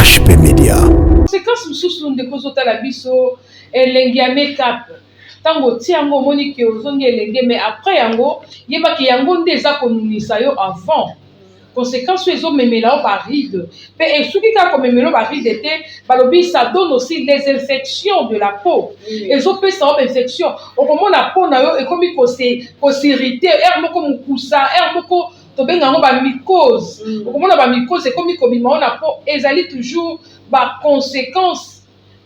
HP Media. Conséquence mosusu ndeko ozotala biso elenge ya make-up ntango otia yango omoni ke ozongi elenge mais après yango yebaki yango nde eza konunisa yo avant conséquence oyo ezomemela yo baride mpe esuki kaka komemela yo baride te balobi ça donne aussi les infections de la peau ezopesa yo bainfection okomona peau na yo ekomi kosirite ere moko mokusa ere moko tobenga yango bamycose okomona bamycose ekomi kobima yo na peau ezali toujours baconséquence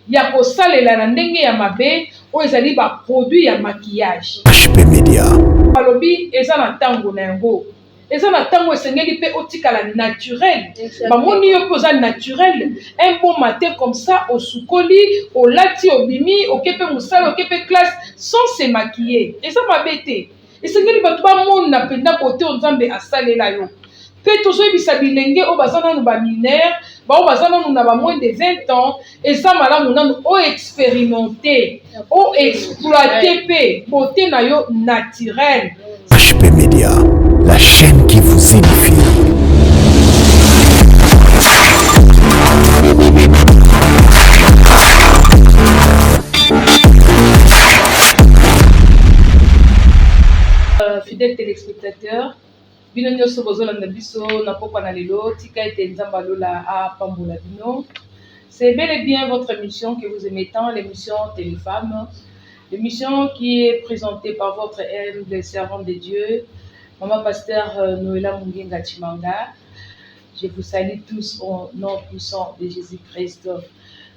ya kosalela na ndenge ya mabe oyo ezali baproduit ya maquillage. HP Media balobi eza na ntango na yango eza na ntango esengeli mpe otikala naturel bamoni yo mpe oza naturel un bon matin comme ça osukoli olati obimi oke mpe mosala oke mpe classe sans se maquiller eza mabe te esengeli bato bamona mpenza kote oyo nzambe asalela yo mpe tozoyebisa bilenge oyo baza nanu baminere bao baza nanu na bamoin de 20 ans eza malamu nanu oexpérimente oexploite mpe bote na yo naturel. HP Media, la chaîne qui vous édifie. Fidèles téléspectateurs, bino nyonso bozolanda biso na pokwa na lelo tika ete nzamba lola apambola bino. C'est bel et bien votre émission que vous aimez tant, l'émission Téléfemme, l'émission qui est présentée par votre humble servante de Dieu, Maman Pasteur Noëlla Mungenga Chimanga. Je vous salue tous au nom puissant de Jésus-Christ.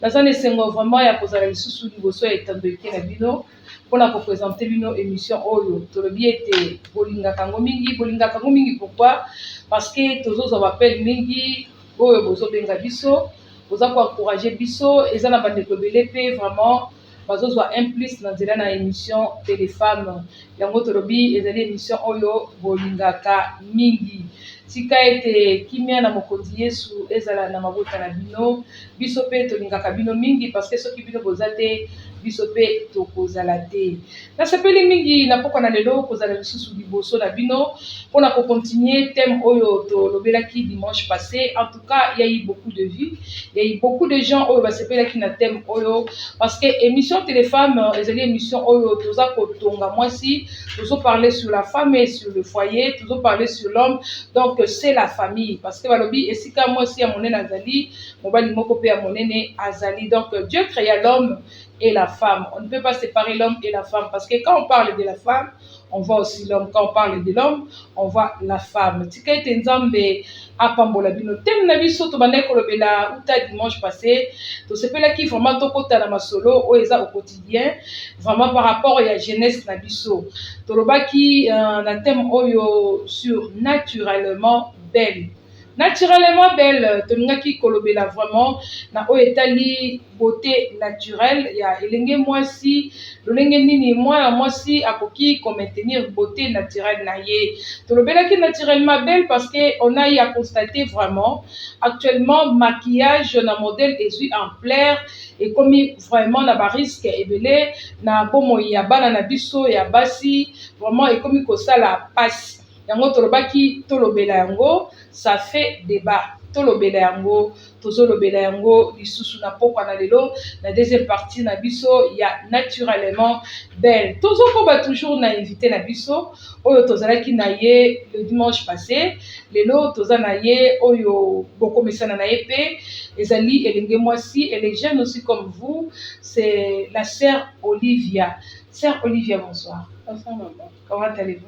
Dans un sengo vraiment ya kozala lisusu liboso ya etandoki na bino mpona kopresente bino émission oyo tolobi ete bolingaka yango mingi pourquoi parce que tozozwa bapele mingi oyo bozobenga biso boza koencourage biso eza na bandeko ebele mpe vraiment bazozwa implice na nzela na émission Téléfemme yango tolobi ezali émission oyo bolingaka mingi tika ete kimia na mokonzi Yesu ezala na mabota na bino biso mpe tolingaka bino mingi parce que soki bino boza te biso mpe tokozala te nasepeli mingi na pokwa na lelo kozala lisusu liboso na bino mpona kocontinue thème oyo tolobelaki dimanche passé. En tout cas il y a eu beaucoup de vues, il y a eu beaucoup de gens oyo basepelaki na thème oyo parce que émission Téléfemme ezali émission oyo toza kotonga mwasi tozoparler sur la femme et sur le foyer tozoparler sur l'homme donc c'est la famille parce que balobi esika mwasi ya monene azali mobali moko pe ya monene azali donc Dieu créa l'homme et la femme. On ne peut pas séparer l'homme et la femme parce que quand on parle de la femme, on voit aussi l'homme. Quand on parle de l'homme, on voit la femme. Tika ete nzambe apambola bino. Thème na biso to bandai kolobela uta dimanche passé. To sepela ki vraiment tokota na masolo o eza au quotidien. Vraiment par rapport à la jeunesse na biso. To lobaki na thème oyo sur naturellement belle. Naturellement belle, tolingaki kolobela vraiment na o etali beauté naturelle ya elenge mwasi lolenge nini mwasi akoki ko maintenir beauté naturelle na ye tolobelaki naturellement belle parce que on a eu à constater vraiment actuellement maquillage na modèle ezui en plaire et comme vraiment na ba risque ebele na bomo ya bana na biso ya basi vraiment et comme ko sala passe yango tolobaki tolobela yango ça fait débat tolobela yango tozolobela yango lisusu na pokwa na lelo na deuxième partie na biso ya naturellement belle tozokoba toujours na invité na biso oyo tozalaki na ye le dimanche passé lelo toza na ye oyo bokomesana na ye pe ezali elenge mwasi elle est jeune aussi comme vous c'est la sœur Olivia. Sœur Olivia, bonsoir. Bonsoir maman. Comment allez-vous?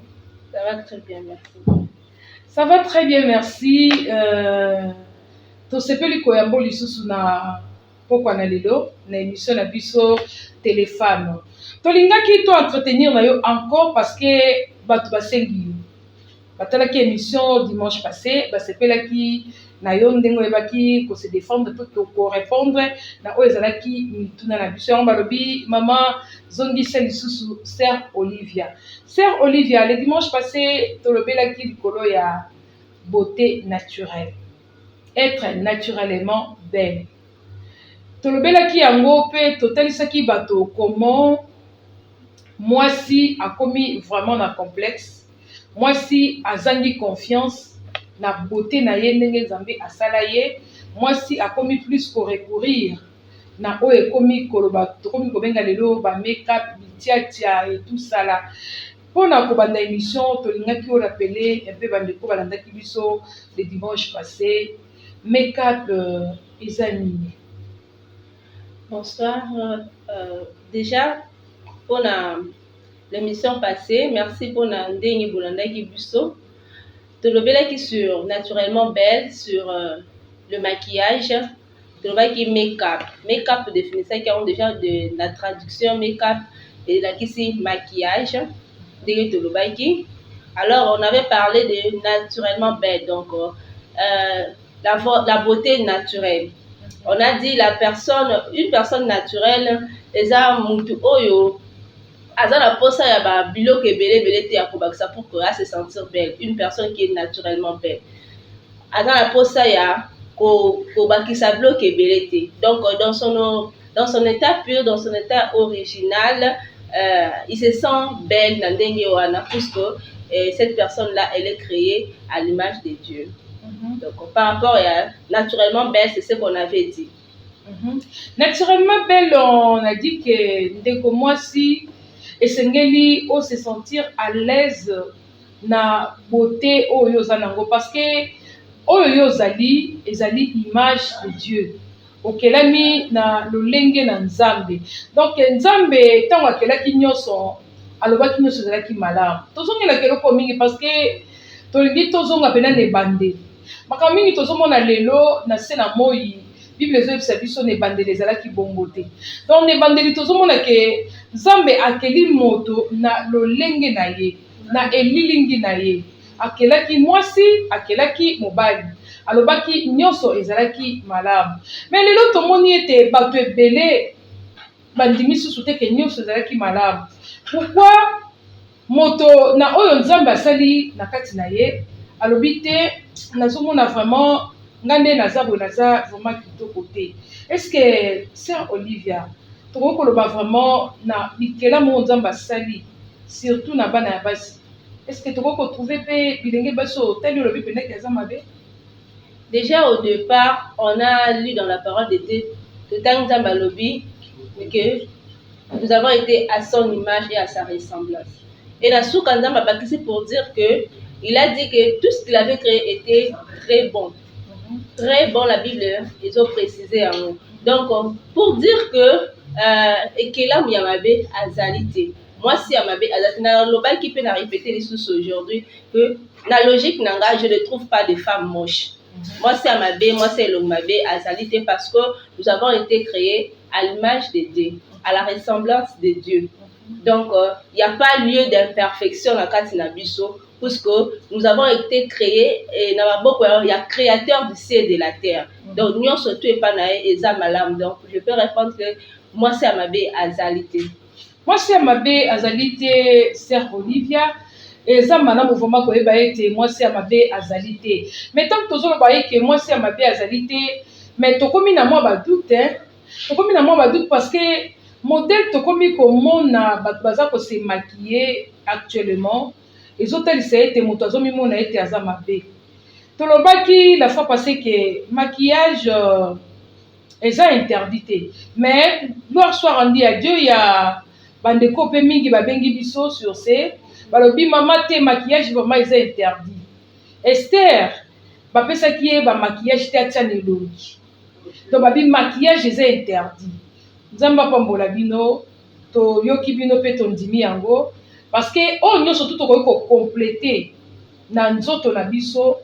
Ça va très bien, merci. Ça va très bien, merci. Tosepeli koyambo lisusu na pokwa na lelo na émission na biso Téléfemme. Tolingaki to entretenir na yo encore parce que batu basengi. Batalaki émission dimanche passé, basepelaki na yo ndengo ebaki ko se défendre tout ko répondre na oyo ezalaki mituna na biso yango balobi maman zongisa lisusu sœur Olivia. Sœur Olivia, le dimanche passé tolobelaki likolo ya beauté naturelle. Être naturellement belle. Tolobelaki yango pe totalisaki bato comment mwasi akomi vraiment na complexe. Mwasi azangi confiance na beauté na ye ndenge Nzambe asala ye mwasi akomi plus ko recourir na oyo ekomi koloba tokomi kobenga lelo ba make-up bitiatia et tout ça là. Mpona kobanda émission tolingaki orapele un peu bandeko balandaki biso le dimanche passé make-up eza nini? Bonsoir. Déjà, pour l'émission passée, merci pour Ndengi Boulandaki Busso. Tolobelaki sur Naturellement Belle, sur le maquillage. Tolobaki make-up. Make-up définissait qui ont déjà de la traduction make-up et la ici maquillage. Alors, on avait parlé de Naturellement Belle, donc la beauté naturelle. On a dit une personne naturelle, eza mutu oyo aza na posa ya ba biloko ebele te ya kobakisa pour que se sentir belle. Une personne qui est naturellement belle aza na posa ya kobakisa biloko ebele te. Donc dans son état pur, dans son état original, il se sent belle na ndenge wana puisque cette personne là elle est créée à l'image de Dieu. Donc, par rapport à Naturellement Belle, c'est ce qu'on avait dit. Naturellement Belle, on a dit que ndeko mwasi esengeli o se sentir à l'aise na beauté oyo zanango parce que oyo zali ezali image de Dieu. Okelami na lolenge na Nzambe. Donc Nzambe tango akelaki nyonso alobaki nyonso ezalaki malamu. Tozongela keloko mingi parce que tolingi tozonga pena ne bande. Makambo mingi tozomona lelo na se na moi Bible ezoyebisa biso ne bandeli ezalaki bongo te. Donc ne bandeli tozomona ke Nzambe akeli moto na lolenge na ye na elilingi na ye. Akelaki mwasi, akelaki mobali. Alobaki nyonso ezalaki malamu. Mais lelo tomoni ete bato ebele bandimi susu te ke nyonso ezalaki malamu. Pourquoi moto na oyo Nzambe asali na kati na ye alobi te nazomona vraiment ngande naza vraiment kitoko te. Est-ce que Sœur Olivia toko koloba vraiment na bikela mo Nzambe asali surtout na bana ya basi? Est-ce que toko ko trouver pe bilenge baso tali lobi pena kaza mabe? Déjà au départ, on a lu dans la parole de Dieu que Nzambe alobi que nous avons été à son image et à sa ressemblance. Et la souka Nzambe a bâti pour dire que il a dit que tout ce qu'il avait créé était très bon. Très bon, la Bible, ils ont précisé en nous. Donc, pour dire que Ekela Miyamabe Azalité, moi si Amabe Azalité, dans le qui peut répéter les sources aujourd'hui, que la logique nanga, je ne trouve pas de femmes moches. Moi c'est Amabe, moi c'est Lomabe Azalité parce que nous avons été créés à l'image de Dieu, à la ressemblance de Dieu. Donc, il n'y a pas lieu d'imperfection dans Katina Bisso. Puisque nous avons été créés et il y a créateur du ciel et de la terre. Donc, nous surtout et pas naé et malam. Donc, je peux répondre que moi c'est Amabe Azalité. Moi c'est Amabe Azalité, Sœur Olivia. Et ça madame mouvement ko eba ete moi c'est Amabe Azalité. Mais tant que tozo ba que moi c'est Amabe Azalité, mais tokomi na moi ba doute hein. Tokomi na moi ba doute parce que modèle tokomi komona baza ko se maquiller actuellement. Les hôtels c'est été motozomi mona été azamabe. Tolobaki la fois passée que maquillage est interdit. Mais gloire soit rendue à Dieu, il y a bandeko pe mingi babengi biso sur ces balobi mama te maquillage vraiment est interdit. Esther ba pesa ki ba maquillage te atia nelongi. Donc babi maquillage est interdit. Nzamba pambola bino to yoki bino pe tondimi yango. Parce que oh nous surtout to compléter na nzoto na biso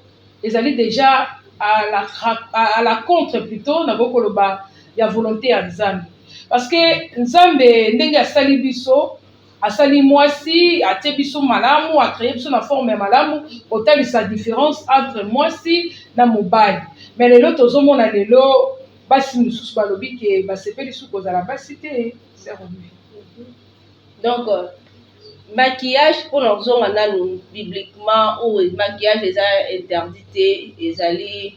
ezali déjà à la contre plutôt na bokoloba ya volonté ya Nzambe parce que Nzambe ndenge asali biso asali mwasi atie biso malamu a créé biso na forme ya malamu otali sa différence entre mwasi na mobali mais lelo tozomona lelo basi mususu balobi ke basepeli su kozala basi te c'est revenu. Donc maquillage pour nos hommes bibliquement ou maquillage les a interdité les allés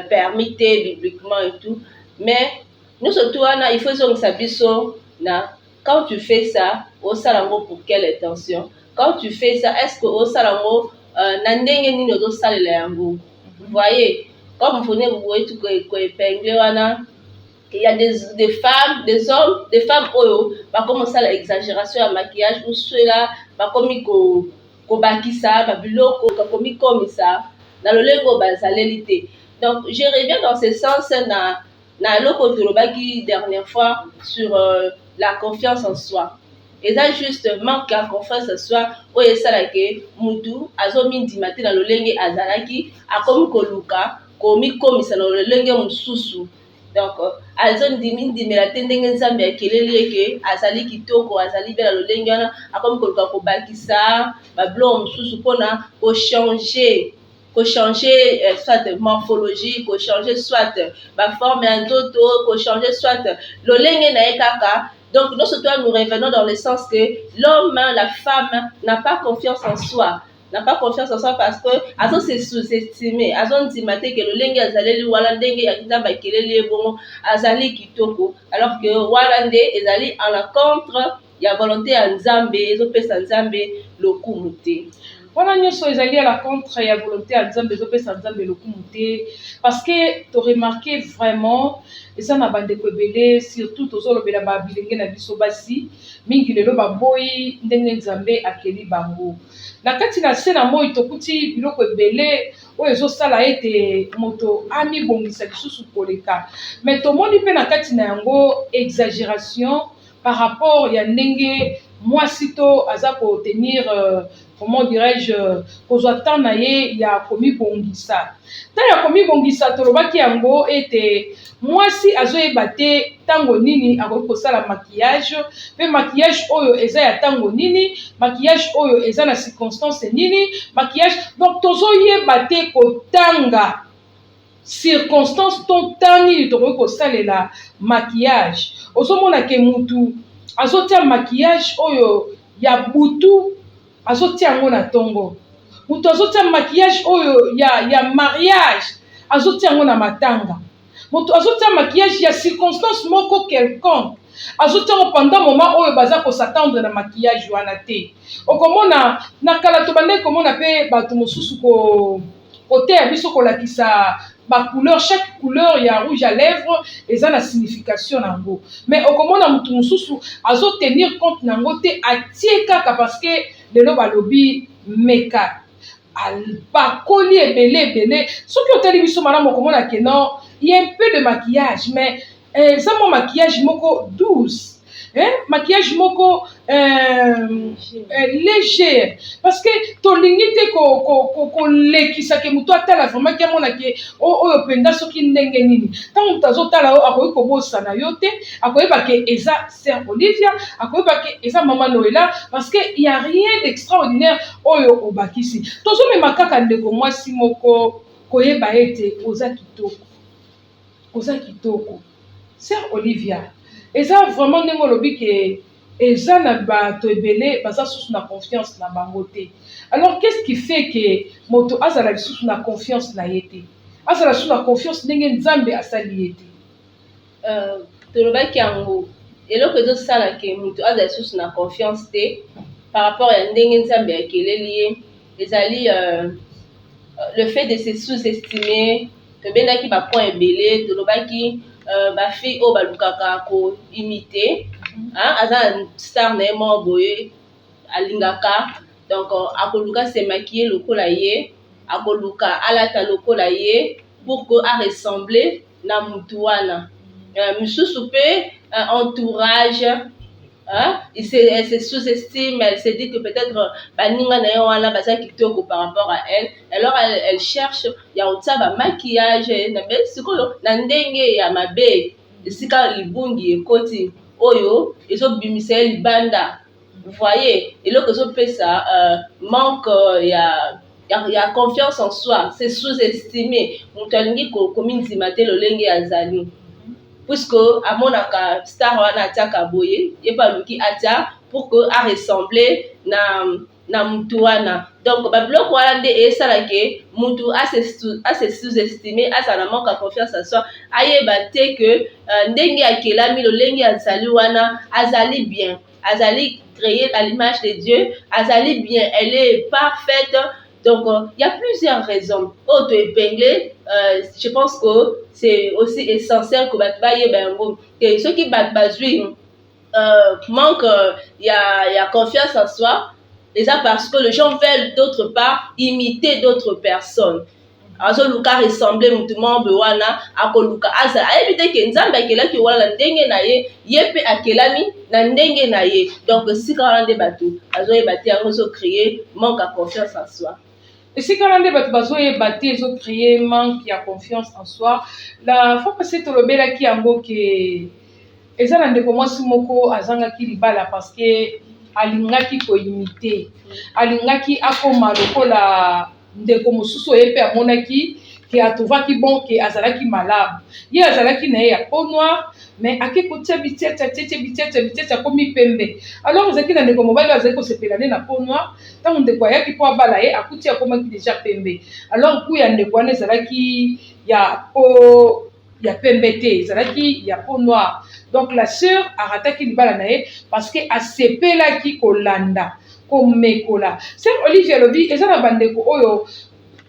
permis bibliquement et tout mais nous surtout il faut que ça biso na quand tu fais ça au salango pour quelle intention quand tu fais ça est-ce que au salango na ndenge nini ozo salela yango vous voyez comme vous voyez tout épinglé, il y a des femmes, des hommes, des femmes, bah, comme ça, l'exagération à maquillage, ou ceux-là, bah, comme ils kobakisa, bah, biloko, comme ils comme ça, dans le lengo, bah, ça l'élité. Donc, je reviens dans ce sens, na loko qui dernière fois, sur la confiance en soi. Et ça, juste, manque de confiance en soi, où il s'agit que Moutou, azomi dimate dans le lengue azalaki, a comme koluka, comme ça dans le lengue mususu. Donc, azon dimin dimelate ndenge nzambe akeleli ke azali kitoko azali bela lolenge a comme koluka ko bakisa ba blo mususu pona ko changer soit morphologie, ko changer soit ba forme en toto, ko changer soit lolenge na ekaka. Donc, nous revenons dans le sens que l'homme, la femme n'a pas confiance en soi. N'a pas confiance en soi parce que elles ont se sous-estimé, elles ont dit que le lengue azaleli wala ndenge ya kitamba kelele bon azali kitoko alors que walande ezali en la contre ya volonté ya Nzambe ezopesa Nzambe lokumu te. Wana nyonso ezali à la contre ya volonté ya Nzambe ezopesa Nzambe lokumu te parce que tu remarqué vraiment eza na bandeko ebele surtout tozolobela ba bilenge na biso basi mingi lelo baboyi ndenge Nzambe akeli bango. Na kati na se na moi tokuti biloko ebele oyo ezosala ete moto amibongisa lisusu koleka mais tomoni mpe na kati na yango exagération par rapport ya ndenge mwasi to aza kotenir comment dirais-je kozwa temps na ye ya komibongisa. Temps ya komibongisa tolobaki yango ete mwasi azoyeba te tango nini akoki kosala maquillage mpe maquillage oyo eza ya tango nini, maquillage oyo eza na circonstance nini, maquillage donc tozoyeba te kotanga circonstance to temps nini tokoki kosalela maquillage. Ozomona ke mutu azotia maquillage oyo ya butu azotia yango na tongo, mutu azotia maquillage oyo ya mariage azotia yango na matanga, mutu azotia maquillage ya circonstance moko quelconque azotia yango pendant moment oyo baza kosatendre na maquillage wana te. Okomona na kala tobande komona pe bato mosusu kote ya biso kolakisa ba couleur, chaque couleur ya rouge à lèvres eza na signification nango mais okomona mutu mosusu azo tenir compte nango te atie kaka parce que lelo balobi make-up bakoli ebele soki otali biso malamu okomona ke non il y a un peu de maquillage mais eza mo maquillage moko douce maquillage moko léger parce que tolingi te kolekisa ke mutu atala vraiment ke amona ke oyo mpenza soki ndenge nini ntango mutu azotala oyo akoki kobosana yo te akoyeba ke eza Sœur Olivia, akoyeba ke eza Mama Noela parce que il y a rien d'extraordinaire oyo obakisi. Tozomema kaka ndeko mwasi moko koyeba ete oza kitoko Sœur Olivia eza vraiment ndenge olobi ke eza na bato ebele baza susu na confiance na bango te. Alors qu'est-ce qui fait que moto azala susu na confiance na ye te, azala susu na confiance ndenge Nzambe asali ye te? Tolobaki yango eloko ezosala ke moto azala susu na confiance te par rapport ya ndenge Nzambe akeleli ye ezali le fait de se sous-estimer. Tobendaki ba point ebele tolobaki ba fille o balukaka ko imiter aza star na mo boye alingaka donc akoluka se maquiller lokola ye akoluka alata lokola ye pour que a ressembler na mutu wana misusu pe entourage elle se sous-estime, elle se dit que peut-être baninga na yo wana baza kitoko par rapport à elle, alors elle cherche ya otaba maquillage na be sikoyo na ndenge ya mabe esika libungi ekoti oyo ezobimisa libanda. Vous voyez, eloko ezopesa manque ya confiance en soi, c'est sous-estimé. Mutu alingi komindima te lolenge azali puisque amonaka star wana atiaka boye yeba luki atia pour que a ressembler na mutu wana. Donc babiloko wana nde esala ke mutu a se sous-estimer, a na manque de confiance en soi, ayeba te que ndenge akelami lolenge azali wana azali bien, azali créée à l'image de Dieu, azali bien, elle est parfaite Donc, il y a plusieurs raisons. Auto-épingler, je pense que c'est aussi essentiel que ceux qui manquent, il y a confiance en soi. Déjà parce que les gens veulent d'autre part imiter d'autres personnes. Alors, Luka ressemble mutumo bewana akoluka asa ayebite ke nzambe akelaki wana na ndenge na ye yepe akelami na ndenge na ye. Donc sika wana nde bato azoyeba te yango créer manque à confiance en soi. Et si quand on est bazoye bâti ils ont créé manque à confiance en soi. La fois passée to lobela ki yango ke eza na ndeko mwasi moko azangaki libala parce que alingaki ko imiter alingaki akoma lokola ndeko mosusu ye pe amonaki ke atovaki bon ke azalaki malamu ye azalaki na ye ya peau noire mais ake kotia bitiete akomi pembe alors ezalaki na ndeko mobali azali kosepela ne na peau noire ntango ndeko ayaki mpo abala ye akuti akomaki deja pembe alors ku ya ndeko wana ezalaki ya peau ya pembe te ezalaki ya peau noire donc la sœur arataki libala na ye parce que asepelaki kolanda komekola Sœur Olivier alobi eza na bandeko oyo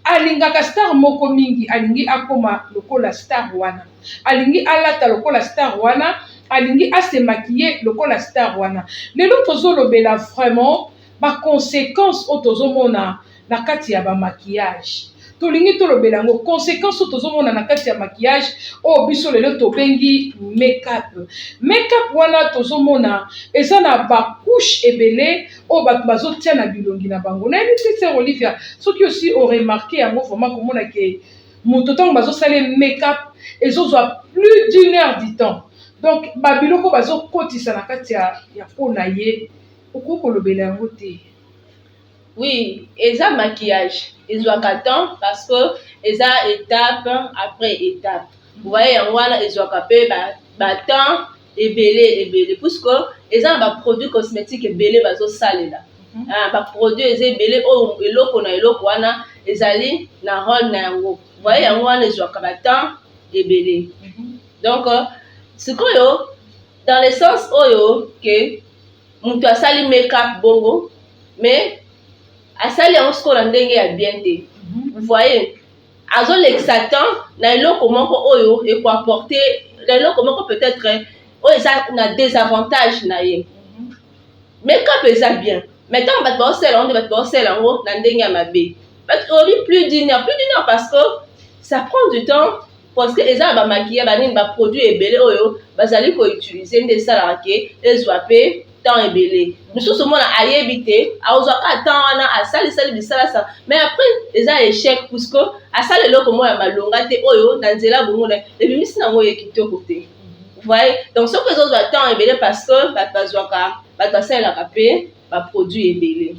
alingaka star moko mingi alingi akoma lokola star wana alingi alata lokola star wana alingi asemaquiller lokola star wana lelo tozolobela vraiment baconséquence oyo tozomona na kati ya bamaquillage tolingi tolobela yango conséquence oyo tozomona na kati ya maquillage oyo biso lelo tobengi make-up wana tozomona eza na bacouche ebele oyo bato bazotia na bilongi na bango nayebi te Sœur Olivia soki aussi oremarke yango vraiment komona ke moto ntango bazosala make-up ezozwa plus d'une heure du temps donc babiloko bazokotisa na kati ya peau na ye okoki kolobela yango te. Oui, eza maquillage. Ils ont qu'à temps parce que eza étape après étape. Vous voyez, en voilà, ils ont qu'à payer temps et belé. Puisque eza ba produits cosmétiques et belé bazo sale là. Ba produits eza belé o eloko wana ezali na rôle na yango. Vous voyez, en voilà, ils ont qu'à temps et belé. Donc, ce que dans le sens oyo que mutu asali make-up bongo, mais asali yango sikoyo na ndenge ya bien te. Vous voyez, azolekisa temps na eloko moko oyo ekoapporte na eloko moko peut-être oyo eza na désavantage na ye. Make-up eza bien mais ntango bato baosala yango nde bato baosala yango na ndenge ya mabe olobi plus d'une heure parce que ça prend du temps parce que eza na bamaquille banini baproduit ebele oyo bazali koutilize nde esalaka ke ezwa mpe temps ebele mosusu mona ayebi te azwaka temps wana asalisali bisalasa mais après eza échec puisque asala eloko moko ya malonga te oyo na nzela bongo ebimisi nango ye kitoko te. Voyez, donc soki ezozwa temps ebele parce que bato basalelaka mpe baproduit ebele.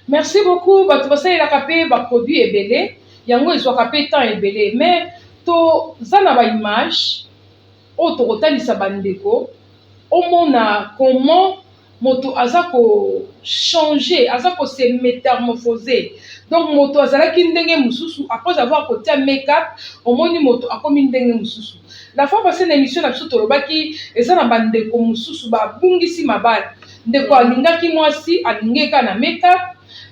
Merci beaucoup bato basalelaka mpe baproduit ebele yango ezwaka mpe temps ebele mais toza na baimage oyo tokotalisa bandeko omona comment moto aza changer aza se métamorphoser donc moto azalaki ndenge mosusu après avoir kotia make-up omoni moto akomi ndenge mosusu. La fois passée na émission na biso tolobaki eza na bandeko mosusu babungisi mabala ndeko alingaki mwasi alingeka na make-up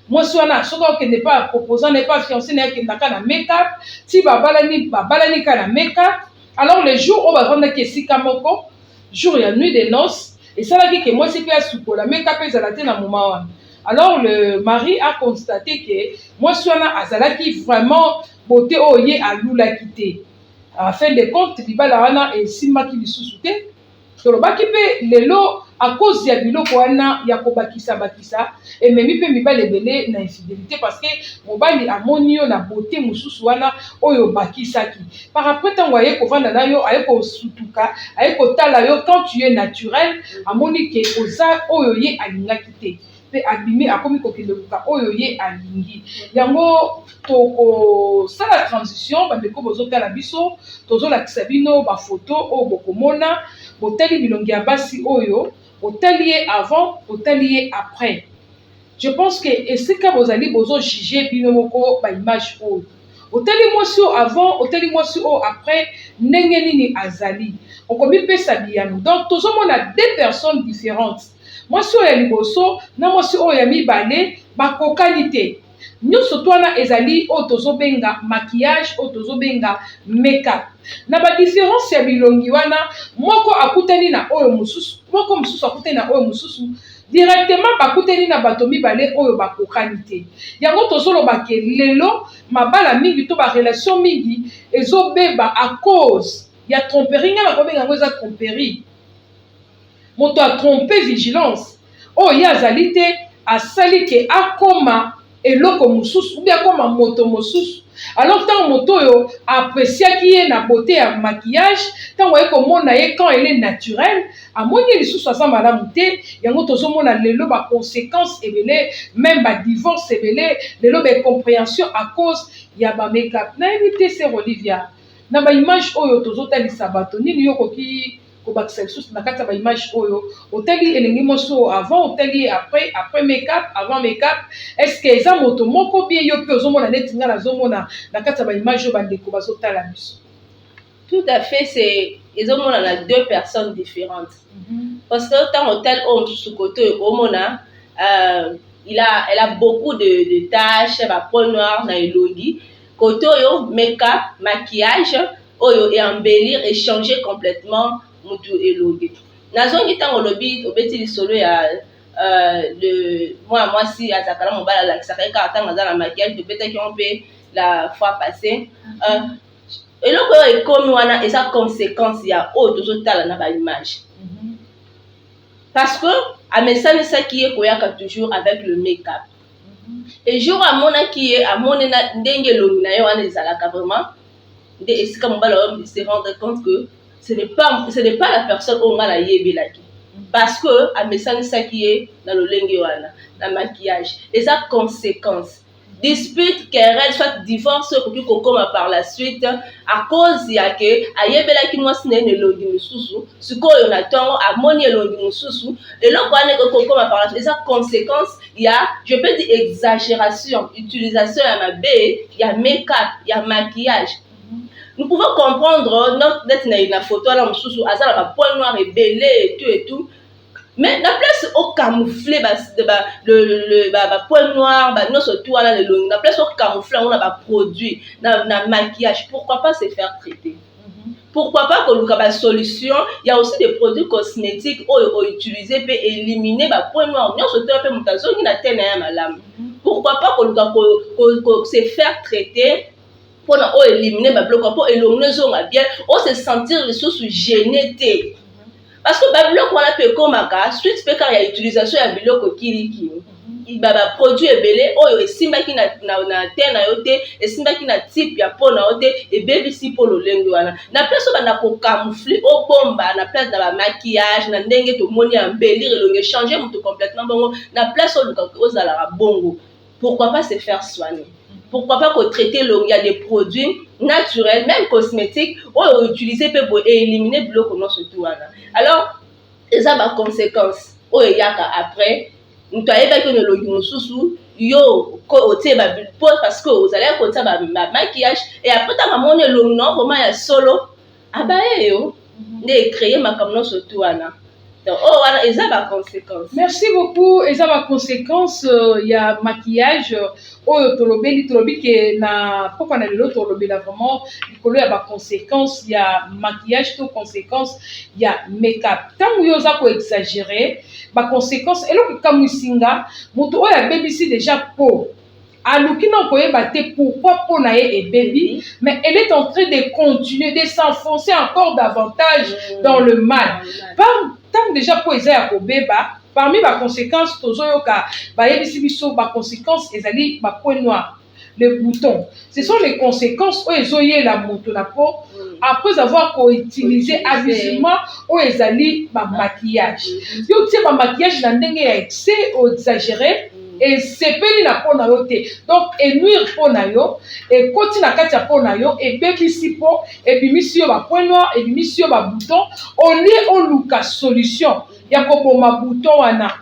mwasi wana soki okende pa proposant n'est pas fiancé na akendaka na make-up ti babalani ka na make-up alors les jours oyo bavandaki esika moko jour ya nuit de noces esalaki ke mwasi mpe asukola make-up ezala te na moma wana alors le mari a constaté que mwasi wana azalaki vraiment beauté oyo ye alulaki te à fin de compte libala wana esimaki lisusu te tolobaki mpe lelo à cause ya biloko wana ya kobakisa ememi mpe mibali ebele na infidélité parce que mobali amoni yo na beauté mosusu wana oyo bakisaki par après ntango aye kovanda na yo aye kosutuka aye kotala yo quand tu es naturel amoni ke oza oyo ye alingaki te mpe abimi akomi kokende luka oyo ye alingi yango tokosala transition bandeko bozotala biso tozolakisa bino bafoto oyo bokomona botali bilongi ya basi oyo botali ye avant botali ye après. Je pense que esika bozali bozo juger bino moko baimage oyo otali mwasi oyo avant otali mwasi oyo après ndenge nini azali okomipesa biyano donc tozomona deux personnes différentes mwasi oyo ya liboso na mwasi oyo ya mibale bakokani te nyonso twana ezali oyo tozobenga maquillage oyo tozobenga make-up. Na ba différence ya bilongi wana moko akutani na oyo mosusu, moko mosusu akutani na oyo mosusu, directement bakutani na bato mibale oyo bakokani te. Yango tozoloba ke lelo mabala mingi to ba relation mingi ezobeba à cause ya tromperie. Nga nakobenga yango eza tromperie. Moto a trompé vigilance oyo ye azali te asali ke akoma eloko mosusu ou bien akoma moto mosusu. Alors tant moto oyo appréciaki ye na beauté ya maquillage, tant oye komona ye quand elle est naturelle, amoni lisusu aza malamu te. Yango tozomona lelo ba conséquences ebele, même ba divorce ebele, lelo ba compréhension à cause ya ba make-up. Na yebi c'est Olivia, na ba image oyo tozotalisa bato nini yo koki kobakisa lisusu na kati ya ba image oyo otali elengi moso avant, otali après make-up, avant make-up, est-ce que eza moto moko bien yo pe ozomona neti nga nazomona na kati ya ba image oyo bandeko bazotala biso? Tout à fait, c'est ezomona na deux personnes différentes. Parce que tant hôtel sous côté omona elle a beaucoup de taches, ba peau noire na elongi. Côté yo make-up, maquillage oyo et embellir et changer complètement mutu elongi. Nazongi tango lobi obeti lisolo ya moi si azakala mobala la kisaka tango za la maquillage de peut-être qu'on peut la fois passée eloko oyo ekomi wana eza conséquence ya oyo tozotala na ba image. Parce que amesanisaki ye koyaka toujours avec le make-up. Et jour amonaki ye amoni na ndenge elongi na ye wana ezalaka vraiment nde esika mobala oyo se rendre compte que ce n'est pas la personne oyo nga na yebelaki. Parce que amesanisaki ye na lolenge wana na maquillage. Eza conséquence. Dispute, querelle, soit divorce, qui kokoma par la suite, à cause ya ke ayebelaki mwasi na elongi mosusu, sikoyo na tongo amoni elongi mosusu, eloko wana kokoma par la suite, eza conséquence ya, je peux dire exagération, utilisation ya mabe, ya make-up, ya maquillage. Nous pouvons comprendre notre na photo là mosusu, azala ba point noir et belé et tout. Mais la place au camoufler le poil noir, non surtout là le long. La place au camoufler on a ba produit, na maquillage. Pourquoi pas se faire traiter? Pourquoi pas qu'on ait une solution? Il y a aussi des produits cosmétiques ou utiliser pour éliminer ba poil noir. Non surtout là pour mutazo qui n'a tenu à malam. Pourquoi pas qu'on se faire traiter? Pour éliminer ma bloc pour éliminer zone bien, on se sentir les choses gênées. Parce que babiloko wana pe komaka suite pe car ya utilisation ya biloko kiliki ba produit ebele oyo esimbaki na te na yo te, esimbaki na type ya peau na yo te ebebisi po lolenge wana na place bana ko camoufler o bomba na place na ba maquillage na ndenge to moni embellir elonge changer mutu complètement bongo na place ozala bongo. Pourquoi pas se faire soigner? Pourquoi pas qu'on traiter il y a des produits naturels, même cosmétiques, ou utiliser pour éliminer le bloc non surtout. Alors, ça a des conséquences. Ou il y a après, nous avons pas que nous sous yo côté parce que vous allez côté maquillage et après tu as mon long non vraiment il y a solo abaye yo de créer ma comme non surtout donc oh voilà et ça a des conséquences. Merci beaucoup. Et ça a des conséquences. Il y a maquillage tolobi que na pourquoi na lelo tolobi là vraiment il y a des conséquences. Il y a maquillage to conséquences, il y a make-up tant yo za ko exagérer ba conséquences et le comme singa moto o ya BBC déjà peau aluki na koyeba te pourquoi peau na ye est baby mais elle est en train de continuer de s'enfoncer encore davantage dans le mal. Tant déjà peau eza ya kobeba parmi les conséquences tozoyoka ba yebisi biso ba conséquences ezali ba point noir, les boutons. Ce sont les conséquences où ezoye la moto na peau après avoir utilisé abusivement où ezali ba maquillage. Yo tie ba maquillage na ndenge ya excès ou exagéré et sepeli na peau na yo te. Donc et nuire peau na yo et koti na kati ya peau na yo et bebisi peau et bimisi yo ba point noir et bimisi yo ba bouton au lieu on luka solution. Yakobo ma bouton wana.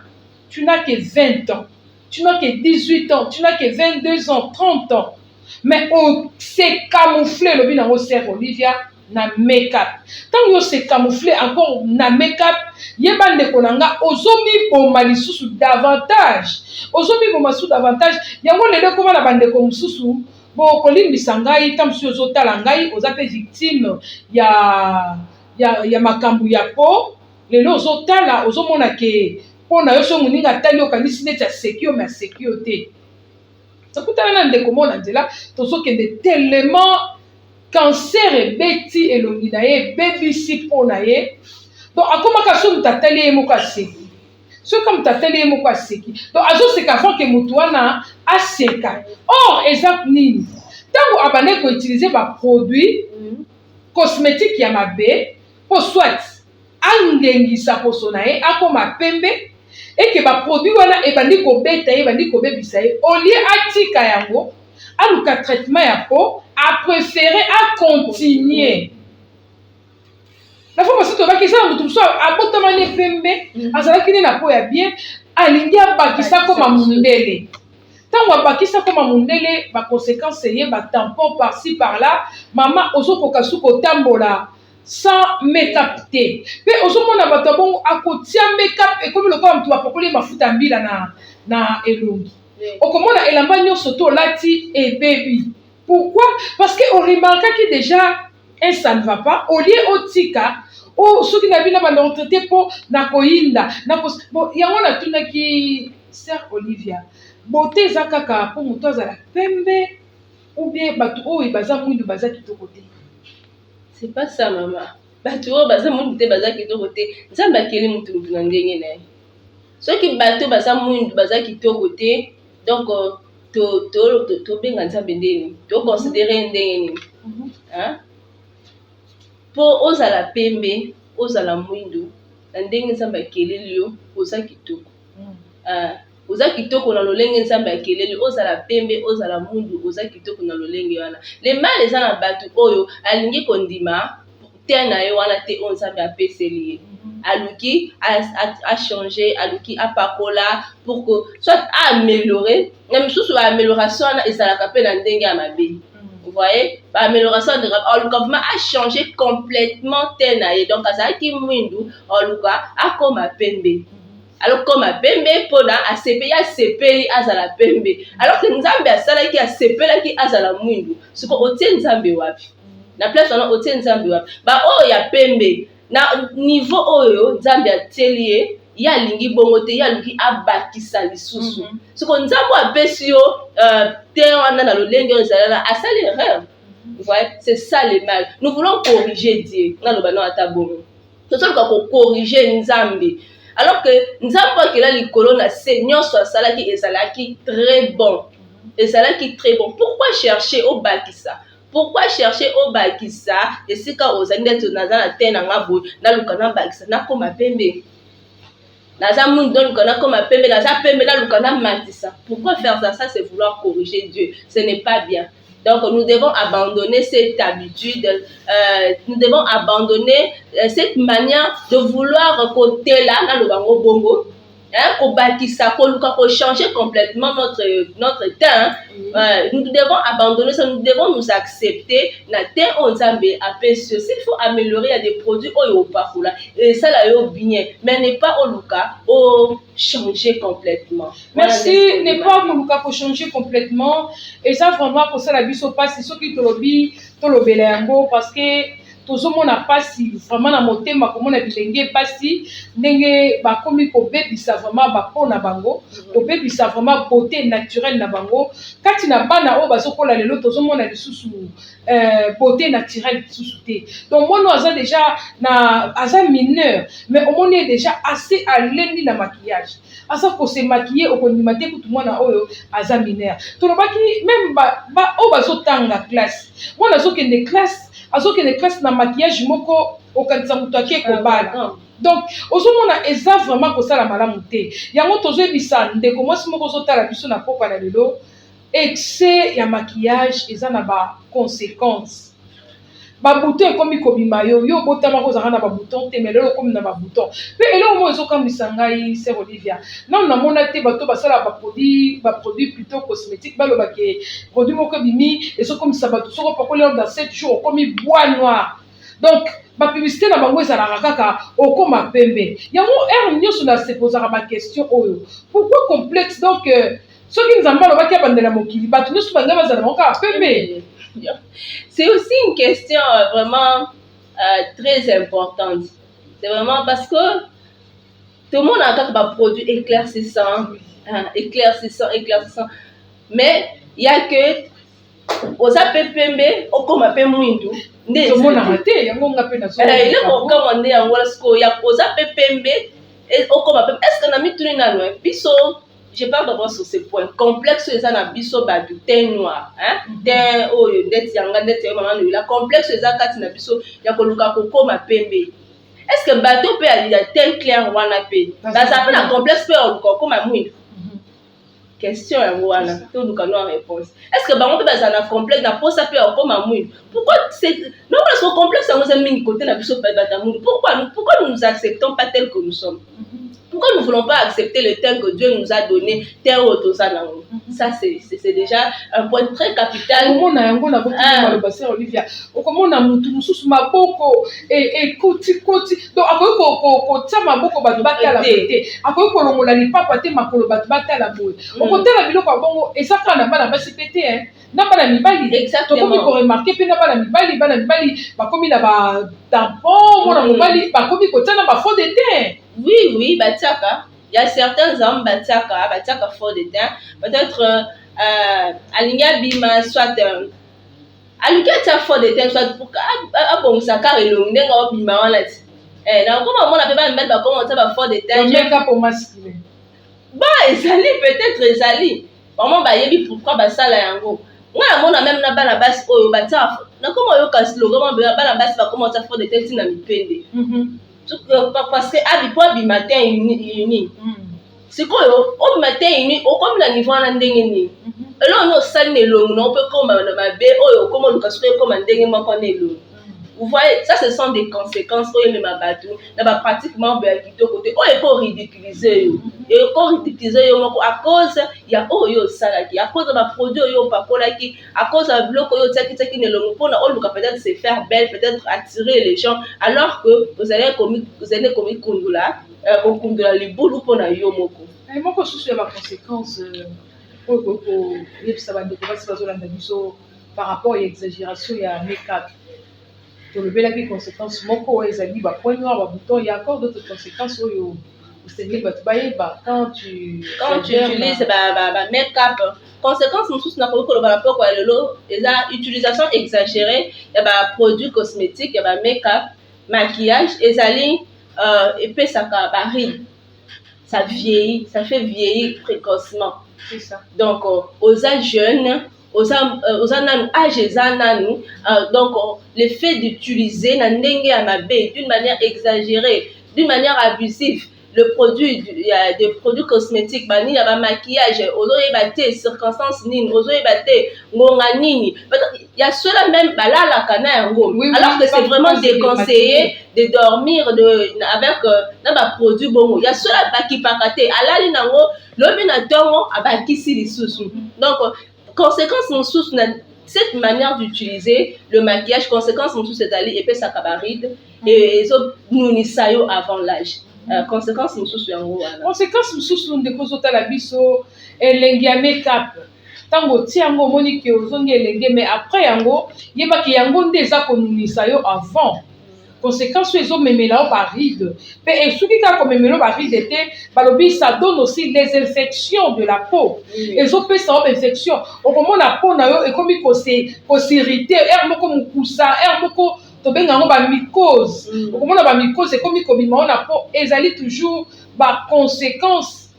Tu n'as que 20 ans. Tu n'as que 18 ans. Tu n'as que 22 ans, 30 ans. Mais on s'est camouflé le binango sœur Olivia. na make-up. Tant que se camoufler encore na make-up, yeba ndeko nanga ozomi bomba lisusu davantage. Ozomi bomba sous davantage. Yango lelo koma na bandeko mususu bo kolimbisa ngai tamsu ozotala ngai ozape victime ya makambu ya po lelo ozotala ozomona ke pona yo so muninga tali okanisi neti asekio me asekio te. Sakutana na ndeko mona nzela tozokende tellement cancer ebeti elongi na ye ebebisi mpo na ye donc akomaka so mutu atali ye moko aseki soki mutu atali ye moko aseki donc azoseka avant ke mutu wana aseka. Or eza nini ntango abande koutilize baproduit cosmétique ya mabe mpo soit angengisa poso na ye akoma pembe eke baproduit wana ebandi kobeta ye ebandi kobebisa ye olie atika yango aluka traitement ya peau apréféré à continuer. La fois parce que tu vas qui ça mutu so abotamane pembe azalaki ne na peau ya bien alingi abakisa koma mundele. Tango abakisa koma mundele ba conséquences ye ba tampon par-ci par-là mama ozokoka suko tambola sans make-up te. Pe ozomona bato bongo akotia make-up ekomi lokola mutu apokoli mafuta mbila na elongi. Okomona elamba nyonso to lati et baby. Pourquoi? Parce qu'on remarque que déjà ça ne va pas. Au lieu au tika, au ceux qui n'avaient pas d'entretien pour nakoinda, bon, il y a un atuna qui sert Olivia. Beauté zakaka pour mutoza la pembe ou bien batu oh et baza mwindu baza kitoko. C'est pas ça maman. Batu oh baza mwindu te baza kitoko te. Nzamba keli mutu na ndenge na. Ceux qui batu baza mwindu baza kitoko te. Donc to benga nzambe ndeni to considérer ndenge nini hein po ozala pembe ozala mwindu na ndenge nzambe akeleli yo oza kitoko oza kitoko na lolenge nzambe akeleli ozala pembe ozala mwindu oza kitoko na lolenge wana le mal eza na batu oyo alingi kondima te na yo wana te o nzambe apeseli ye aluki a changer aluki a pakola pour que soit améliorer même sous amélioration et ça la capé dans ndenge ya mabe vous voyez amélioration de aluka a changé complètement tenaye donc ça qui mwindu aluka a comme pembe alors comme pembe pona a CP ya CP azala pembe alors que nzambe asala ki a CP la ki azala mwindu siko otie nzambe wapi na place on otie nzambe wapi ba o ya pembe na niveau oyo nzambe atelier ya lingi bongo te ya lingi abakisa lisusu siko nzambe apesi yo te wana na lolenge ozala asali erreur vous voyez c'est ça le mal nous voulons corriger Dieu na lobano atabongo to solo ko corriger nzambe alors que nzambe akela likolo na seigneur so asala ki ezalaki très bon pourquoi chercher au bakisa. Pourquoi chercher au bakisa et si quand aux années de nazana tena ngabo na lukana bakisa na koma pembe naza mundo lukana koma pembe naza pembe na lukana matisa. Pourquoi faire ça? C'est vouloir corriger Dieu. Ce n'est pas bien. Donc nous devons abandonner cette habitude, nous devons abandonner cette manière de vouloir côté là dans le bango bongo. Pour changer complètement notre temps, nous devons abandonner ça, nous devons nous accepter. S'il faut améliorer, il y a des produits et ça là bien, mais n'est pas au Luka au changer complètement. Merci, n'est pas au Luka pour changer complètement. Et ça vraiment pour ça la vie se passe, c'est ce qui te lobby, parce que tout le monde n'a pas si vraiment na motema comme on a bilenge pas si ndenge ba komi ko bebisa vraiment ba po na bango ko bebisa vraiment beauté naturelle na bango kati na bana o bazokola lelo tout le monde a lisusu beauté naturelle lisusu te donc moi nous déjà na asa mineur mais au moins est déjà assez à l'aise na maquillage asa ko se maquiller au kondimate tout mwana oyo asa mineur to lobaki même ba o bazotanga classe moi nazo ke des classes azoke les classes na maquillage moko okanisa mutu ake kobala donc ozomona eza vraiment kosala malamu te yango tozobisa ndeko mwasi moko ozotala biso na pokwa na lelo excès ya maquillage eza na ba conséquences ba bouton ekomi kobima yo botama kozanga na ba bouton te mais lelo komi na ba bouton pe eloko mo ezokamwisa ngai sœur Olivia non na mona te bato basala ba produit plutôt cosmétique baloba ke produit moko bimi ezokomisa bato soko pakoli dans 7 jours komi bois noir Donc ma publicité na bango ezalaka kaka okoma pembe. Yango nyonso na se posaka ma question oyo. Pourquoi complexe? Donc soki nzambe alobaki abandela mokili bato nyonso banga bazala bango kaka pembe. C'est aussi une question vraiment très importante. C'est vraiment parce que tout le monde a un produit éclaircissant, éclaircissant. Mais il y a que aux PPMB, au comme appelle Mouindou. Tout le monde a raté, yango ngape na so. Il est pour commander en Wallasko, il y a aux PPMB et au comme appelle. Est-ce qu'on a mis tout le monde biso? Je parle d'abord sur ce point. Complexe, c'est un biso badu teint noir, teint oh net yanga net maman la complexe c'est un kati na biso ya koluka koko ma pembe. Est-ce que bateau peut aller teint clair wana pe? Ça s'appelle un complexe peut koko ma mouine. Question ya wana, tout nous avons réponse. Est-ce que bango peut bazana complexe na posa peut koko ma mouine? Pourquoi c'est non parce que complexe ça nous a mis côté na biso pa batamoun. Pourquoi nous nous acceptons pas tel que nous sommes? Pourquoi nous ne voulons pas accepter le temps que Dieu nous a donné tel ou tel? Ça, c'est déjà un point très capital. Comment on a Olivia, comment on a mutu maboko et koti. Donc après ko tia maboko batu bata la beauté. Après ko longola ni papa te makolo batu bata la beauté. Au côté la biloko bongo et ça quand na bana ba CPT hein. Na bana mibali. Exactement. Donc comme remarquer pe na bana mibali ba komi na ba tampon mona mobali ba komi ko tia na ba fond de teint. Oui, Batiaka. Il y a certains hommes, Batiaka fort de teint. Peut-être Aligna Bima, soit Aligna fort de teint, soit pour bon, ça car et le n'engo Bima, on l'a dit. Comment on appelle mettre comment ça va fort de teint? Make-up pour masculin. Bah, Ezali, peut-être Ezali. Maman, bah, yebi pourquoi bah ça là yango. Moi, on a même na bana bas, oh, Batiaka. Na comment yo casse le, comment bana bas va commencer à fort de teint, na mi pende. Parce que à du matin uni c'est quoi au matin uni au comme la niveau na ndenge ni et là on sali ne longo on peut comme na mabe oh comment le casse comme ndenge moko ne longo. Vous voyez, ça ce sont des conséquences où il m'a battu na ba pratiquement ba kito côté oh il faut ridiculiser et encore ridiculiser à cause il y a oh yo salaki à cause de ma produit yo pakola qui à cause de bloc yo tsaki ne longo pour na oh le peut-être se faire belle, peut-être attirer les gens alors que vous allez commis kundula les boulou pour na yo moko et moko sous ma conséquence ça va par rapport à l'exagération il y a make-up. Le bel qui conséquences moko ezali ba point noir ba bouton il y a encore d'autres conséquences au c'est quand tu utilises ba make-up conséquences nous tous na ko ba rapport kwa lelo eza utilisation exagérée ya ba produits cosmétiques ya ba make-up maquillage ezali et ça ba ride ça vieillit ça fait vieillir précocement c'est ça donc aux âges jeunes aux âges donc le fait d'utiliser d'une manière exagérée, d'une manière abusive, le produit, il y a des produits cosmétiques, il y a un maquillage, il circonstances il y a cela même alors que c'est vraiment déconseillé de dormir avec un produit bon. Il y a cela qui pakaté donc conséquence nous sous cette manière d'utiliser le maquillage conséquence nous sous cette allée épais sa cabaride et nous ni sayo avant l'âge conséquence nous sous yango conséquence nous sous nous déposer ta la biso elengi make-up tango tiango moni ke ozongi elengi mais après yango yeba ki yango ndeza ko nous sayo avant conséquence les hommes memela ba ride et soki ka ko memelo ba ride te balobi ça donne aussi les infections de la peau et zo pe ça infection au moment la peau na yo et comme ko s'irriter air moko mukusa air moko to benga ngo ba mycose au moment ba mycose comme ko bima na peau ezali toujours ba conséquence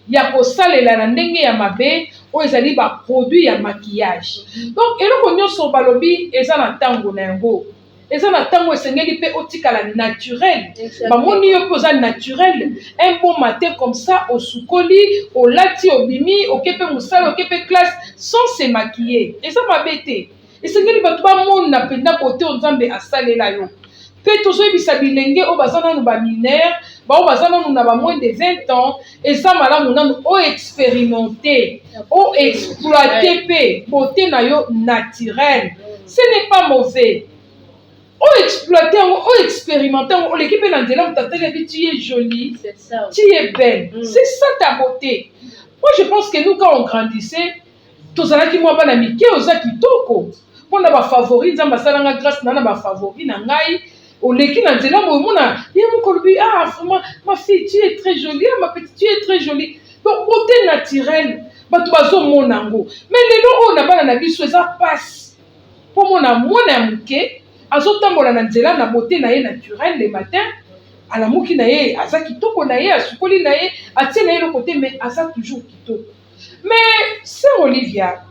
ya ko salela na ndenge ya mabe o ezali ba produit ya maquillage donc eloko nyonso balobi eza na tango na yango eza na tango esengeli pe otikala naturel bamoni yo pe oza naturel un bon matin comme ça osukoli olati obimi okepe mosala okepe classe sans se maquiller eza mabe te esengeli bato bamona mpenza kote nzambe asalela yo mpe tozoyebisa bilenge oyo baza nanu baminere bao baza nanu na bamoin de 20 ans eza malamu nanu oexpérimente oexploite mpe beauté na yo naturel ce n'est pas mauvais on exploite, on expérimente, on l'équipe est dans là, tu es jolie, C'est ça. tu es belle. C'est ça ta beauté. Moi, je pense que nous, quand on grandissait, tous ceux qui m'ont pas mis, qui ont qui toko. On a ma favori, on a ma grâce, on a ma favori, on a l'équipe dans là, on a, ah, ma fille, tu es très jolie, ma petite, tu es très jolie. Donc, beauté naturelle, mais les gens, on a pas la vie, ça passe. Pour mon amour, azotambola na nzela na beauté na ye naturelle le matin ala moki na ye aza kitoko na ye asukoli na ye atie na ye le côté mais aza toujours kitoko. Mais sœur Olivia,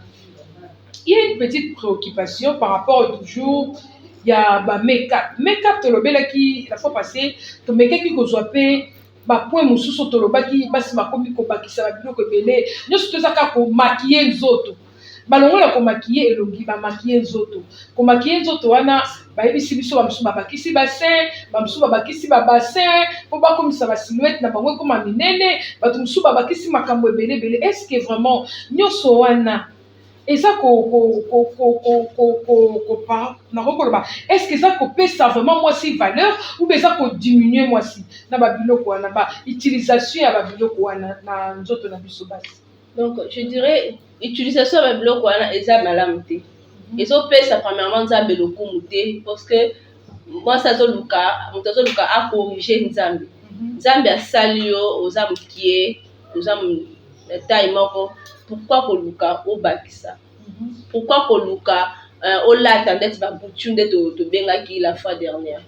il y a une petite préoccupation par rapport toujours il y a ba make-up tolobela ki la fois passée to make-up ki kozwa pe ba point mususu tolobaki basi makomi ko bakisa ba biloko ebele nyoso tozaka ko maquiller nzoto balongola ko maquiller elongi ba maquiller nzoto ko maquiller nzoto wana ba yebisi biso ba mususu bakisi bassin ba mususu bakisi ba bassin po ba komisa ba silhouette na bango ko minene ba mususu bakisi makambo ebele ebele. Est-ce que vraiment nyoso wana eza est-ce que ça pesa vraiment moi si valeur ou bien ça diminuer moi si na ba biloko wana ba utilisation ya ba biloko wana na nzoto na biso basi? Donc je dirais utilisation ya ba biloko wana eza malamu te. Ezo pesa premièrement nzambe lokumu te parce que moi ça zoluka mutazo a corriger nzambe. Nzambe asali yo oza mukie oza taille moko. Pourquoi koluka obakisa? Pourquoi koluka olata ndeti ba butu ndeto to bengaki la fois dernière?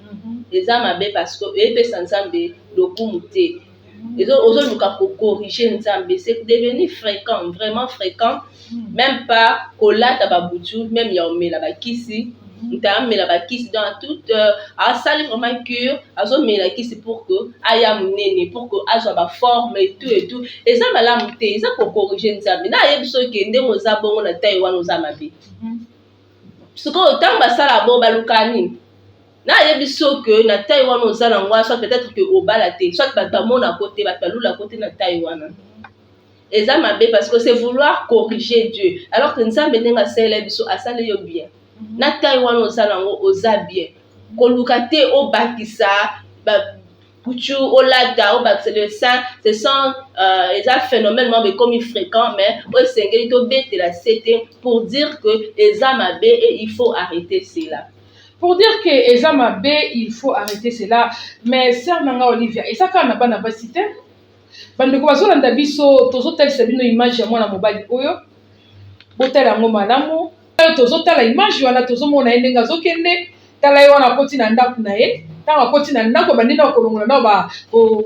Les âmes abe parce que epesa nzambe lokumu te. Ozoluka ko corriger nzambe, c'est devenu fréquent, vraiment fréquent. Même pas kolata ba butu, même ya omela ba kisi. Ntamela ba kisi dans toute a sali vraiment cure, azo mela kisi pour que aya munene, pour que azo ba forme et tout. Et ça malamu te, ça ko corriger nzambe. Na yebiso ke ndemo za bongo na taille wana oza mabe. Soko otamba sala bo balukani. Na yebiso ke na taille wana oza na ngwa, soit peut-être que obala te, soit batamo na côté, batalu la côté na taille wana. Et ça mabe parce que c'est vouloir corriger Dieu. Alors que nzambe nenga sala biso asala yo bien. Na taille wana ozala ngo oza bien koluka te obakisa ba kuchu olada obakisa le sein ce sont les phénomènes mais comme fréquent mais au sengeli to bete la c'était pour dire que les âmes et il faut arrêter cela. Pour dire que les âmes il faut arrêter cela. Mais sœur nanga Olivia et ça quand na bana basite bandeko bazolanda biso tozotel sabino image ya mwana mobali oyo botela ngo malamu tozotala image wana tozomona ye ndenge azokende tala ye wana akoti na ndako na ye ntango akoti na ndako bandi na kolongola na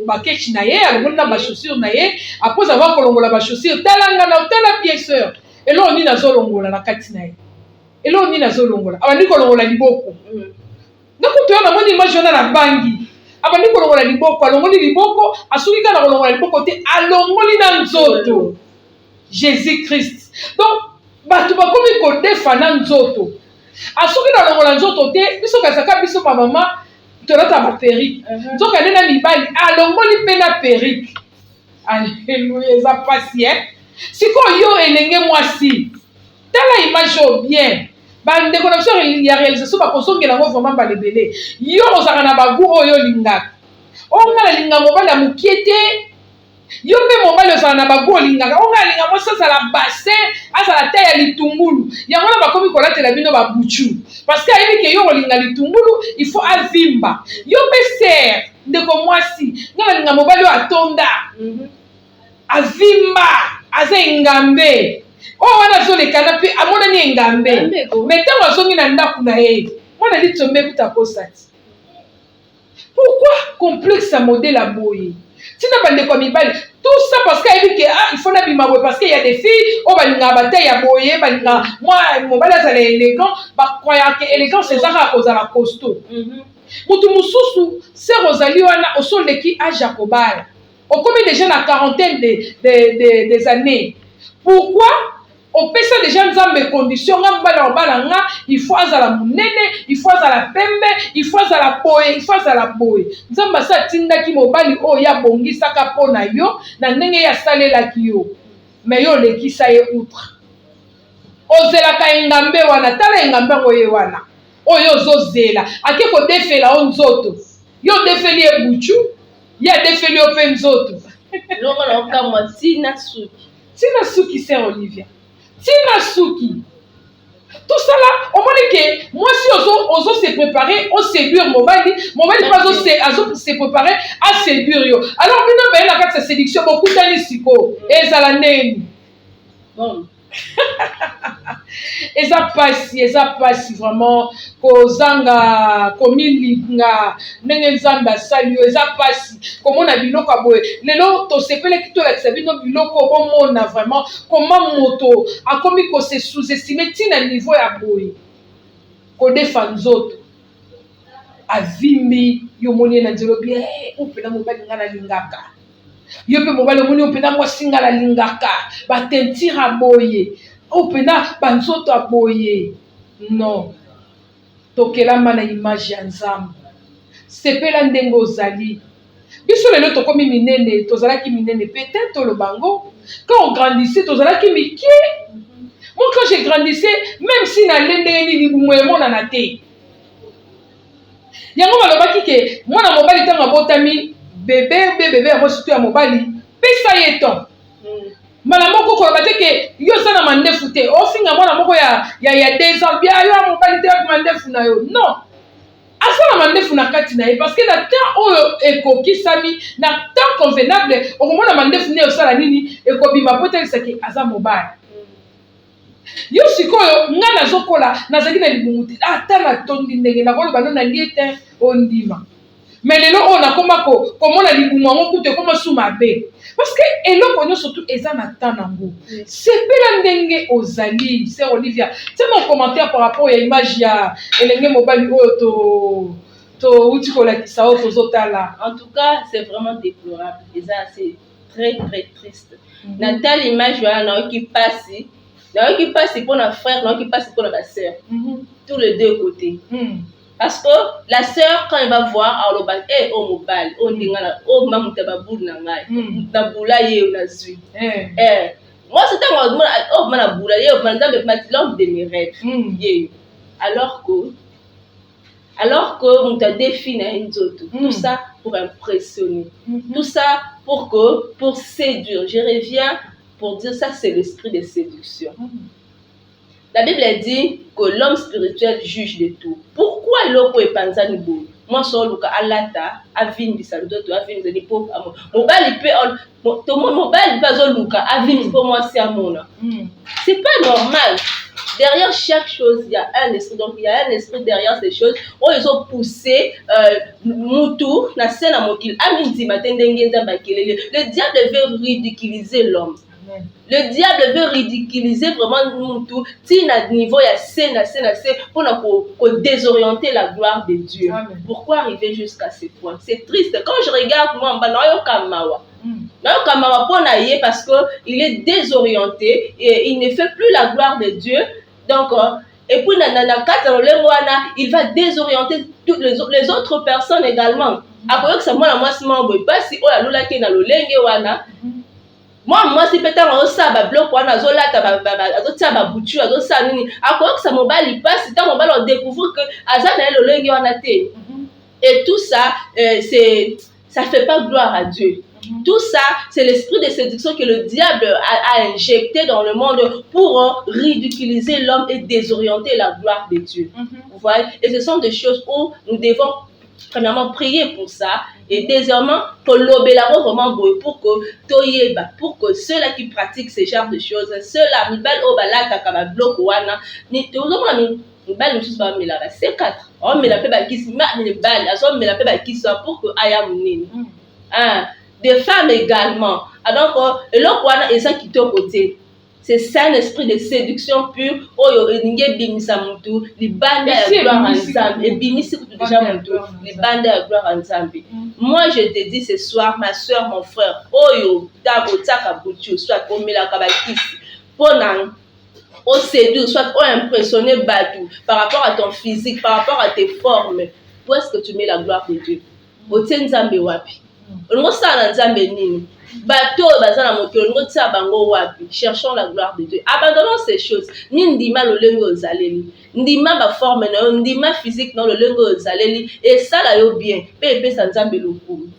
bakechi na ye alongoli na bachaussure na ye apres avoir kolongola bachaussure talanga na otala bien sœur eloko nini azolongola na kati na ye eloko nini azolongola abandi kolongola liboko ndako toyo namoni image wana na bangi abandi kolongola liboko alongoli liboko asuki kaka na kolongola liboko te alongoli na nzoto Jésus Christ. Donc bato bakomi kodefana nzoto asoki na longola nzoto te biso kasaka biso ba mama tolata ba perruque nzoka nena mibali alongoli mpe na perruque. Alléluia eza pasi sikoyo yo elenge mwasi tala image o bien bandeko na biso ya réalisation bakosongela ngo vraiment balebele yo ozaka na bagu oyo olingaka ongala linga mobali ya mokie te yo mpe mobali ozala na bagu olingaka ongalinga mwasi azala bassin azala te ya litungulu yango na bakomi kolatela bino babuchu parce que ayebi ke yo kolinga litungulu il faut avimba yo mpe ser ndeko mwasi nga balinga mobali oyo atonda avimba aza engambe oyo wana azolekana mpe amonani engambe me ntango azongi na ndako na ye mwana litombe kuta kosati. Pourquoi complexe ya modèle ya boye tina bandeko ya mibali tout ça parce que ayebi ke il faut nabima boye parce que y a des filles oyo balingaka bataille ya boye balingaka mwa mobali azala élégant bakroyaka élégance ezaka kozala costaud. Mutu mosusu ser ozali wana osoleki age ya kobala okomi déjà na quarantaine des années. Pourquoi on peut ça déjà nzambe condition nga mbala obala nga il faut azala munene il faut azala pembe il faut azala boye il faut azala boye nzambe sa tindaki mobali oyo ya bongisaka pona yo na ndenge ya salelaki yo mais yo lekisa ye outre ozelaka engambe wana tala engambe ngo ye wana oyo ozozela ake kodefela o nzoto yo defeli ebuchu ya defeli yo mpe nzoto longo na okamwa tina suki sœur Olivia tina suki tout ça là au moins que moi si ozo se préparer au séduire mobile pas ozo se préparer à séduire yo alors bino ba na kati séduction beaucoup tani siko ezala neni bon eza pasi vraiment kozanga komilinga ndenge nzambe asali yo eza pasi komona biloko ya boye lelo tosepeleki tolakisa bino biloko bomona vraiment koma moto akomi kose sous-estime ntina niveau ya boye kodefa nzoto avimbi yo moni na nzela obi opena mobali nga nalingaka yo mpe mobali omoni opena mwasi nga nalingaka batentire boye opena banzoto aboye non tokelama na image ya nzambe sepela ndenge ozali biso lelo tokomi minene tozalaki minene peut-être tolobango quand on grandissait tozalaki mike moi quand j'ai grandissé même si nalle ndenge nini libumu emonana te yango balobaki ke mwana mobali ntango abotami bebe yango surtout ya mobali pesa ye ton mala moko koloba te ke yo osala mandefu te ofinga mwana moko ya 2 ans bia yo ya mobali te mandefu na yo non asala mandefu na kati na ye parce que na temps oyo ekokisami na temps convenable okomona mandefu ne osala nini ekobima po telisaki aza mobali yo sikoyo nga nazokola nazali na libungu te ata natondi ndenge nakoloba no nalie te ondima mais lelo oyo nakoma komona libungu yango kutu ekoma su mabe parce que eloko nyonso tu eza na temps nango sepela ndenge ozali sœur Olivia c'est mon commentaire par rapport ya image ya elenge mobali oyo uti kolakisa oyo tozotala. En tout cas c'est vraiment déplorable et ça c'est très très triste na telle image wana naoki pasi mpona frère naoki pasi mpona basœur tous les deux côtés parce que la sœur quand elle va voir aloba oh mobali oh ndingana oh mamu tababulu na ngai tabula ye na zui moi c'est tant oh mana bula ye nzambe mati l'homme de mes rêves ye alors que on t'a défini une autre tout ça pour impressionner tout ça pour séduire je reviens pour dire ça c'est l'esprit de séduction. La Bible dit que l'homme spirituel juge de tout. Pourquoi l'oko est panza ni bo? Moi solo ka alata avin bisaludo avin de lipo amo. Mobali pe to mobali pas luka avin pour moi c'est amona. C'est pas normal. Derrière chaque chose, il y a un esprit. Donc, il y a un esprit derrière ces choses. Oh, ils ont poussé Moutou, na scène à Mokil. Le diable veut ridiculiser l'homme. Le diable veut ridiculiser vraiment Moutou. Si à niveau, il y a scène pour désorienter la gloire de Dieu. Amen. Pourquoi arriver jusqu'à ce point? C'est triste. Quand je regarde moi, parce qu'il est désorienté et il ne fait plus la gloire de Dieu. Donc, et puis, il va désorienter toutes les autres personnes également. Après que ça, moi, pas si moi si peut-être on ça bloc on a zola ta bouture ça nini après que ça mobile passe tant mobile on découvre que azana le lengue on a té et tout ça ça fait pas gloire à Dieu. Tout ça, c'est l'esprit de séduction que le diable a injecté dans le monde pour ridiculiser l'homme et désorienter la gloire de Dieu. Vous voyez? Et ce sont des choses où nous devons premièrement prier pour ça et deuxièmement pour l'obéir vraiment pour que ceux-là qui pratiquent ce genre de choses, ceux-là, c'est 4. On met la paix pour que des femmes également. Alors, l'autre est ça qui est au côté. C'est ça un esprit de séduction pure. Oh, les bandes à gloire ensemble. Et bimisi déjà mon tour. Les bandes à gloire ensemble. Moi, je te dis ce soir, ma soeur, mon frère. Oh, yo, tabo, taka, boutu, soit on met la kabakis. Ponan. Au séduire, soit au impressionner Badou par rapport à ton physique, par rapport à tes formes. Où est-ce que tu mets la gloire de Dieu? Au Tenzambe Wapi. olingo sala nzambe nini bato baza na mokili olingo tia bango wapi. Cherchons la gloire de Dieu, abandonnons ces choses. Ni ndima lolenge ozaleli, ndima baforme na yo, ndima physique na lolenge ozaleli esala yo bien mpe epesa nzambe lokumu.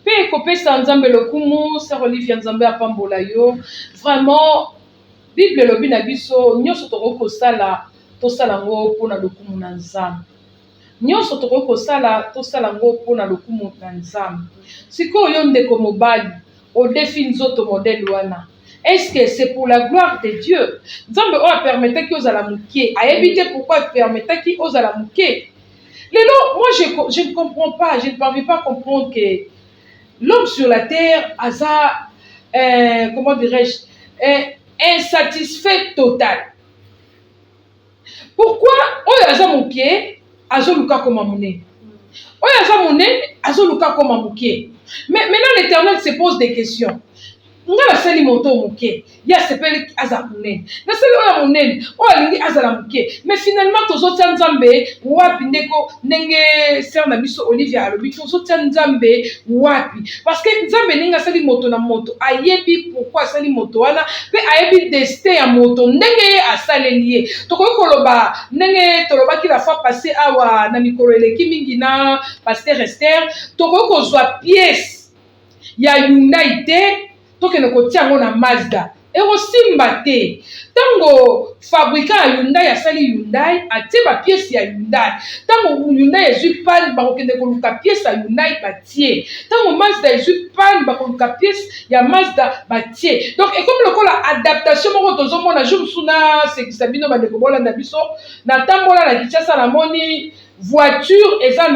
Pe ekopesa nzambe lokumu. Sœur Olivia Nzambe apambola yo. Vraiment Bible elobi na biso nyonso tokoki kosala tosala ngo mpona lokumu na Nzambe. Nyonso tokoki kosala tosala ngo mpona lokumu na Nzambe. Sikoyo yo ndeko mobali odefi nzoto modèle wana. Est-ce que c'est pour la gloire de Dieu? Nzambe oyo apermetaki ozala moke. Ayebi te pourquoi apermetaki ozala moke. Lelo, moi je ne comprends pas, je ne parviens pas à comprendre que l'homme sur la terre a comment dirais-je, insatisfait total. Pourquoi oyo aza moke azoluka koma monene? Oyo aza monene azoluka koma moke. Mais maintenant l'Éternel se pose des questions. Nga basali moto moke ya sepeli aza monene nasali oyo monene oyo alingi azala moke. Mais finalement tozotia nzambe wapi ndeko ndenge sœur na biso Olivia alobi tozotia nzambe wapi? Parce que nzambe ninga asali moto na moto ayebi pourquoi asali moto wana pe ayebi destin ya moto ndenge ye asaleli ye. Tokoki koloba ndenge tolobaki la fois passée awa na mikolo eleki mingi na Pasteur Esther, tokoki kozwa pièce ya Hyundai te tokende kotia yango na Mazda ekosimba te. Tango fabrika ya Hyundai asali Hyundai atie ba pièce ya Hyundai. Tango Hyundai ezwi panne bakokende koluka pièce ya Hyundai batie. Tango Mazda ezwi panne bakoluka pièce ya Mazda batie. Donc comme lokola adaptation moko tozomona jour suna sekisa bino bandeko bolanda biso na tambola na Kinshasa na moni voiture eza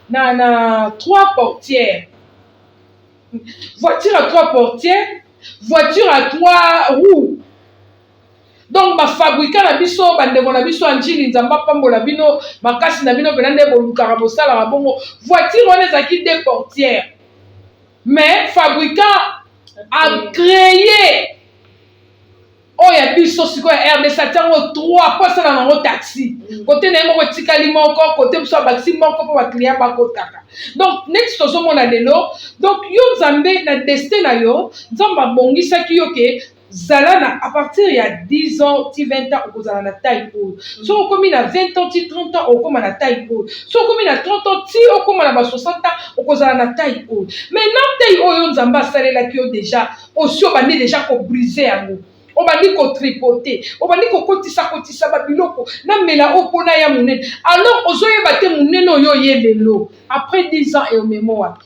na 3 portières. Voiture à 3 portières, voiture à 3 roues. Donc ma fabrika na biso bandeko na biso anjili nzamba pambola bino makasi na bino benande bolukara bosala na bongo voiture wana ezaki 2 portières. Mais fabrika a créé oya biso siko ya RDC atango 3 posa na nango taxi. Côté na moko tikali moko, côté biso taxi moko po ba client ba kotaka. Donc next tozo mona lelo, donc yo Nzambe na destin na yo, Nzamba bongisaki yo ke zala na à partir ya 10 ans, ti 20 ans okozala na taille haute. So okomi na 20 ans, ti 30 ans okoma na taille haute. So okomi na 30 ans, ti okoma na ba 60 ans okozala na taille haute. Maintenant taille oyo Nzamba salelaki yo déjà, aussi obandi déjà ko briser yango. Obandi ko tripoter, obandi ko kotisa ba biloko na mela opona ya munene. Alors ozoyeba te munene oyo yelelo. Après 10 ans et au mémoire.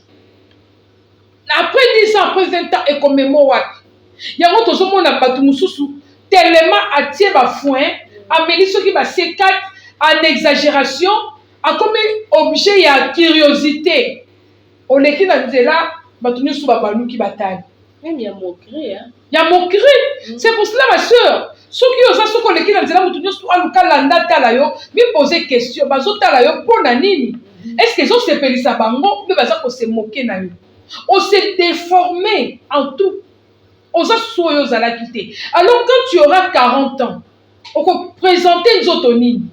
Après 10 ans, après 20 ans et au mémoire. Yango tozomona batu mususu tellement atie ba foin, ameli soki ba C4 en exagération, a comme objet ya curiosité. Oleki na nzela batu nyusu ba baluki bataille. Même il y a moquerie, hein. Il y a moquerie. C'est pour cela, ma soeur. Ceux qui osent se connecter dans le monde, me poser question. Est-ce qu'ils ont se péri sa bango, mais on se moquer na yo. On s'est déformé en tout. On s'est soyo à la quitter. Alors quand tu auras 40 ans, on peut présenter une zotonine.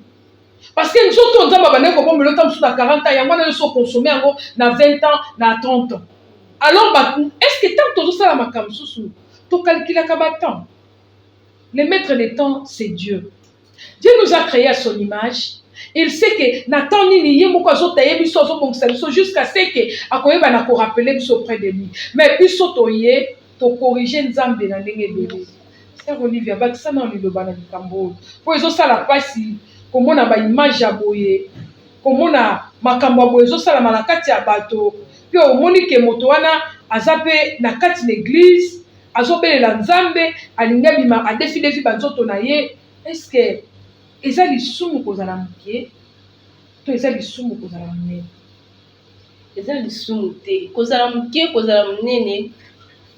Parce que nous autres, on a 40 ans, il y a moins de consommer na 20 ans, na 30 ans. Alors, est-ce que tant que ça la makamsusu, tu calcules le temps? Le maître des temps, c'est Dieu. Dieu nous a créé à son image. Il sait que Nathan ni jusqu'à ce que akoyeba na ko rappeler auprès de lui. Mais biso toye to corriger nzambe na ndenge bele. Sœur Olivia bakisa na liloba na likambo. Po ezo sala pasi komona ba image ya boye. Komona makambo ya boye ezo sala malakati ya bato. Puis omoni ke moto wana azape na kati l'église azobelela nzambe alinga bima adefile fi banzoto na ye. Est-ce que eza lisumu kozala moke to eza lisumu kozala monene? Eza lisumu te kozala moke kozala monene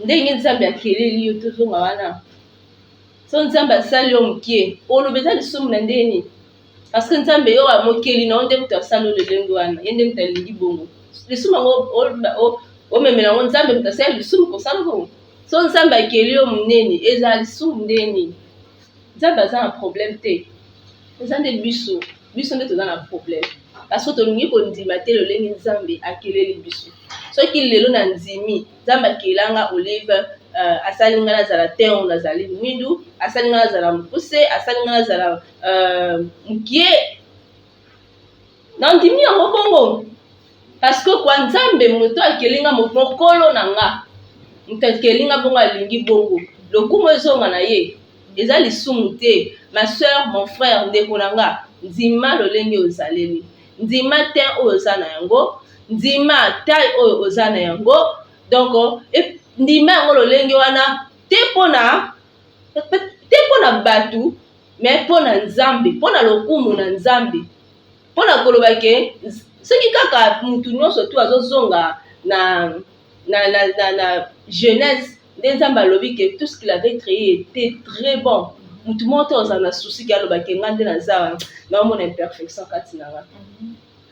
ndenge nzambe akeleli yo tozonga wana. So nzambe asali yo moke oloba eza lisumu na ndeni parce que nzambe yo amokeli na onde mutu asali yo lolenge wana yende mutu alingi bongo lisumu yango omemela ngo nzambe mutu asali lisumu kosala bongo. So nzambe akeli yo monene eza lisumu ndeni. Nzambe aza na problème te. Eza nde biso nde toza na problème parce que tolingi kondima te lolenge nzambe akeleli biso. soki lelo na nzimi nzambe akelanga olive asali nga nazala te oyo nazali mwindu asali nga nazala mokuse asali nga nazala mokie na ndimi yango bongo parce que kwa nzambe moto akelinga mokolo na nga moto akelinga bongo alingi bongo lokumu ezonga na ye eza lisumu te. Ma soeur, mon frère, ndeko na nga ndima lolenge ozaleli ndima te oyo oza na yango ndima tai oyo oza na yango donc ndima yango lolenge wana te mpona batu mais mpona nzambe mpona lokumu na nzambe mpona koloba ke soki kaka mutu nyonso tu azozonga na jeunesse nde nzambe alobi ke tout ce qu'il avait créé était très bon. Mutu moto ozala na souci ke aloba ke nga nde naza naomona imperfection kati na nga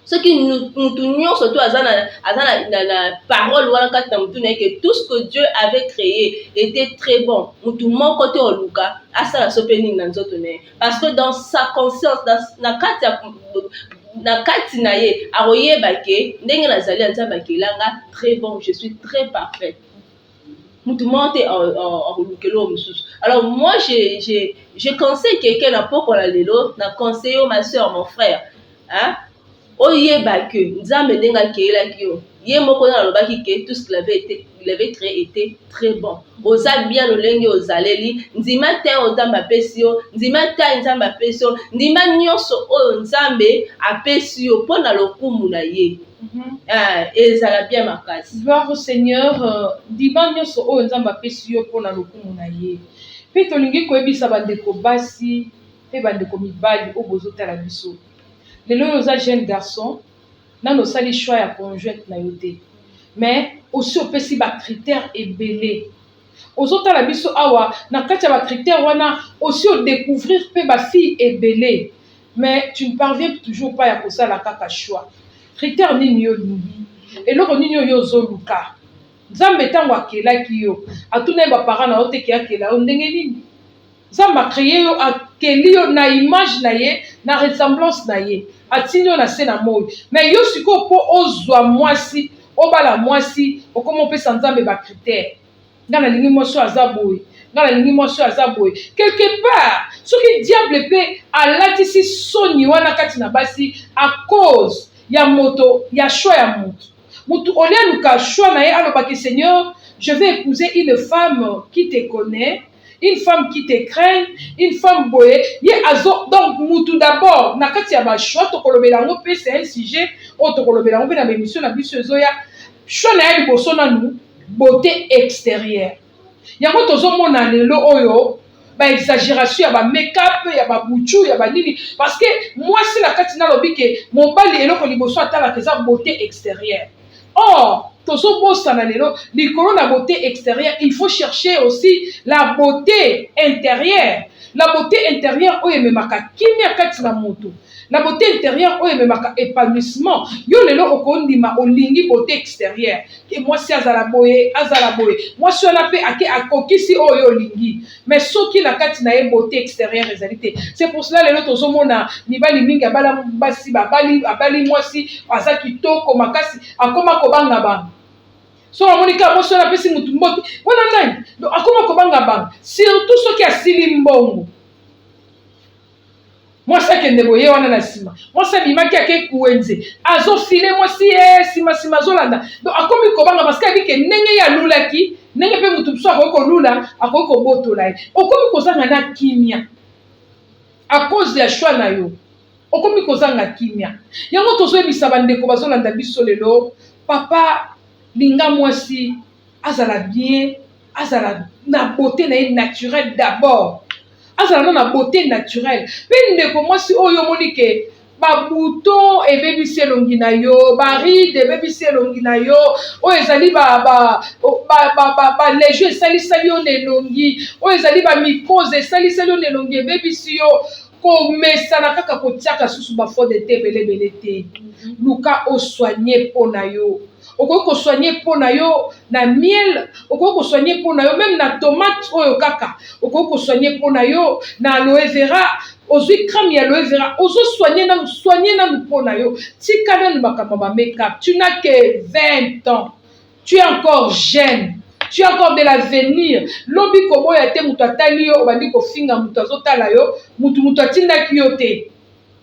soki mutu nyonso tu aza na parole wana kati na mutu na ye ke tout ce que Dieu avait créé était très bon mutu moko te oluka asala so mpe nini na nzoto na ye parce que dans sa conscience na kati na ye akoyeba ke ndenge nazali ya nzambe akelanga très bon, je suis très parfaite. Mutu moko te akolukela oyo mosusu. Alors moi je conseille quelqu'un na pokola lelo na conseille ma soeur, mon frère, hein, oyeba ke nzambe ndenge akelaki yo ye moko na alobaki ke tout ce qu'il avait créé était très bon. Oza bien lolenge ozaleli ndima te nzambe apesi yo ndima te nzambe apesi yo ndima nyonso oyo nzambe apesi yo mpona lokumu na ye ezala bien makasi. Gloire au Seigneur. Ndima nyonso oyo nzambe apesi yo mpona lokumu na ye mpe tolingi koyebisa bandeko basi mpe bandeko mibali oyo bozotala biso lelo oyo oza jeune garçon nano osali choix ya conjointe na yo te mais aussi opesi bacritère ebele ozotala biso awa na kati ya bacritère wana aussi odécouvrir mpe bafille ebele mais tu ne parviens toujours pas ya kosala kaka choix. Critère nini yo olingi eloko nini oyo ozoluka nzambe ntango akelaki yo atuna ye baparent na yo te ke akela yo ndenge nini nzambe akreye yo akeli yo na image na ye na ressemblance na ye atindi yo na se na moi mais yo sikoyo mpo ozwa mwasi obala mwasi okoma opesa nzambe bacritère nga nalingi mwasi oyo aza boye nga nalingi mwasi oyo aza boye quelque part soki diable mpe alatisi soni wana kati na basi à cause ya moto ya choix ya mutu olia luka choix na ye alobaki Seigneur je vais épouser une femme qui te connaît, une femme qui te craint, une femme boye ye azo donc mutu d'abord na kati ya ba choix to kolobela ngo pe c'est un sujet o to kolobela ngo na émission na biso ezoya choix na ya liboso nanu beauté extérieure yango tozomona lelo oyo ba exagération ya ba make-up ya ba buchu ya ba nini parce que moi si la kati na lobi ke mobali eloko liboso atala ke za beauté extérieure. Or tozobosana lelo likolo na beauté extérieure il faut chercher aussi la beauté intérieure. La beauté intérieure oyo ememaka kimia kati na moto. La beauté intérieure oyo ememaka épanouissement. Yo lelo okondima olingi beauté extérieure. Et moi si azala boye. Moi si on a fait akokisi oyo olingi. Mais soki na kati na ye beauté extérieure ezalité. C'est pour cela lelo tozomona mibali mingi abala basi abali mwasi aza kitoko makasi akoma kobanga banga. So amonika mo so na pesi mutu mboki. Wana nani? Donc akoma kobanga banga. Surtout soki asili mbongo. Moi ça kende boye wana na sima. Moi ça bimaki ake kuenze. Azo file moi si sima zolanda. Donc akomi kobanga parce que abike ndenge ya lulaki, ndenge pe mutu so akoko lula, akoko botola. Okomi kozanga na kimia. À cause ya choix na yo. Okomi kozanga kimia. Yango tozoyebisa bandeko bazolanda biso lelo, papa linga mwasi azala bien, azala na beauté na ye naturelle d'abord. Azala na beauté naturelle. Pe ndeko mwasi oyo moni ke ba bouton ebebisi elongi na yo, ba ride ebebisi elongi na yo, oyo ezali ba léger esalisali yo na elongi, oyo ezali ba mycose esalisali yo na elongi ebebisi yo, komesana kaka kotiaka susu ba faute de te ebele te. Luka osoigner mpo na yo. Okoki kosoigner mpo na yo na miel, okoki kosoigner mpo na yo même na tomate oyo kaka, okoki kosoigner mpo na yo na aloe vera, ozwi crème ya aloe vera, soigner na mpo na yo. Tika nanu makambo ba make-up, tu n'as que 20 ans. tu es encore jeune. Tu as encore de l'avenir. Lobi kobo ya te mutu atali yo obandi kofinga mutu azotala yo mutu atindaki yo te.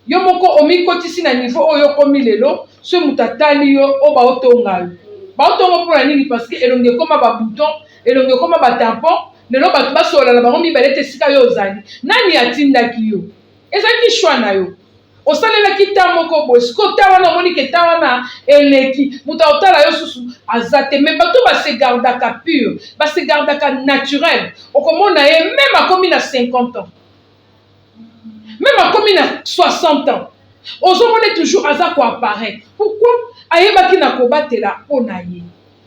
Yo moko omikotisi na niveau oyo komi lelo so mutu atali yo oba otonga yo. Ba otonga mpona nini parce que elonge koma ba bouton, elonge koma ba tampon, lelo bato basola na bango mibale te sika yo ozali. Nani atindaki yo? Ezalaki choix na yo. Osalelaki ta moko boye siko ta wana omoni ke ta wana eleki mutu otala yo susu azate mais bato base gardaka pur base gardaka naturel okomona ye même akomi na 50 ans même akomi na 60 ans ozomona toujours aza koapparaître pourquoi ayebaki na kobatela mpona ye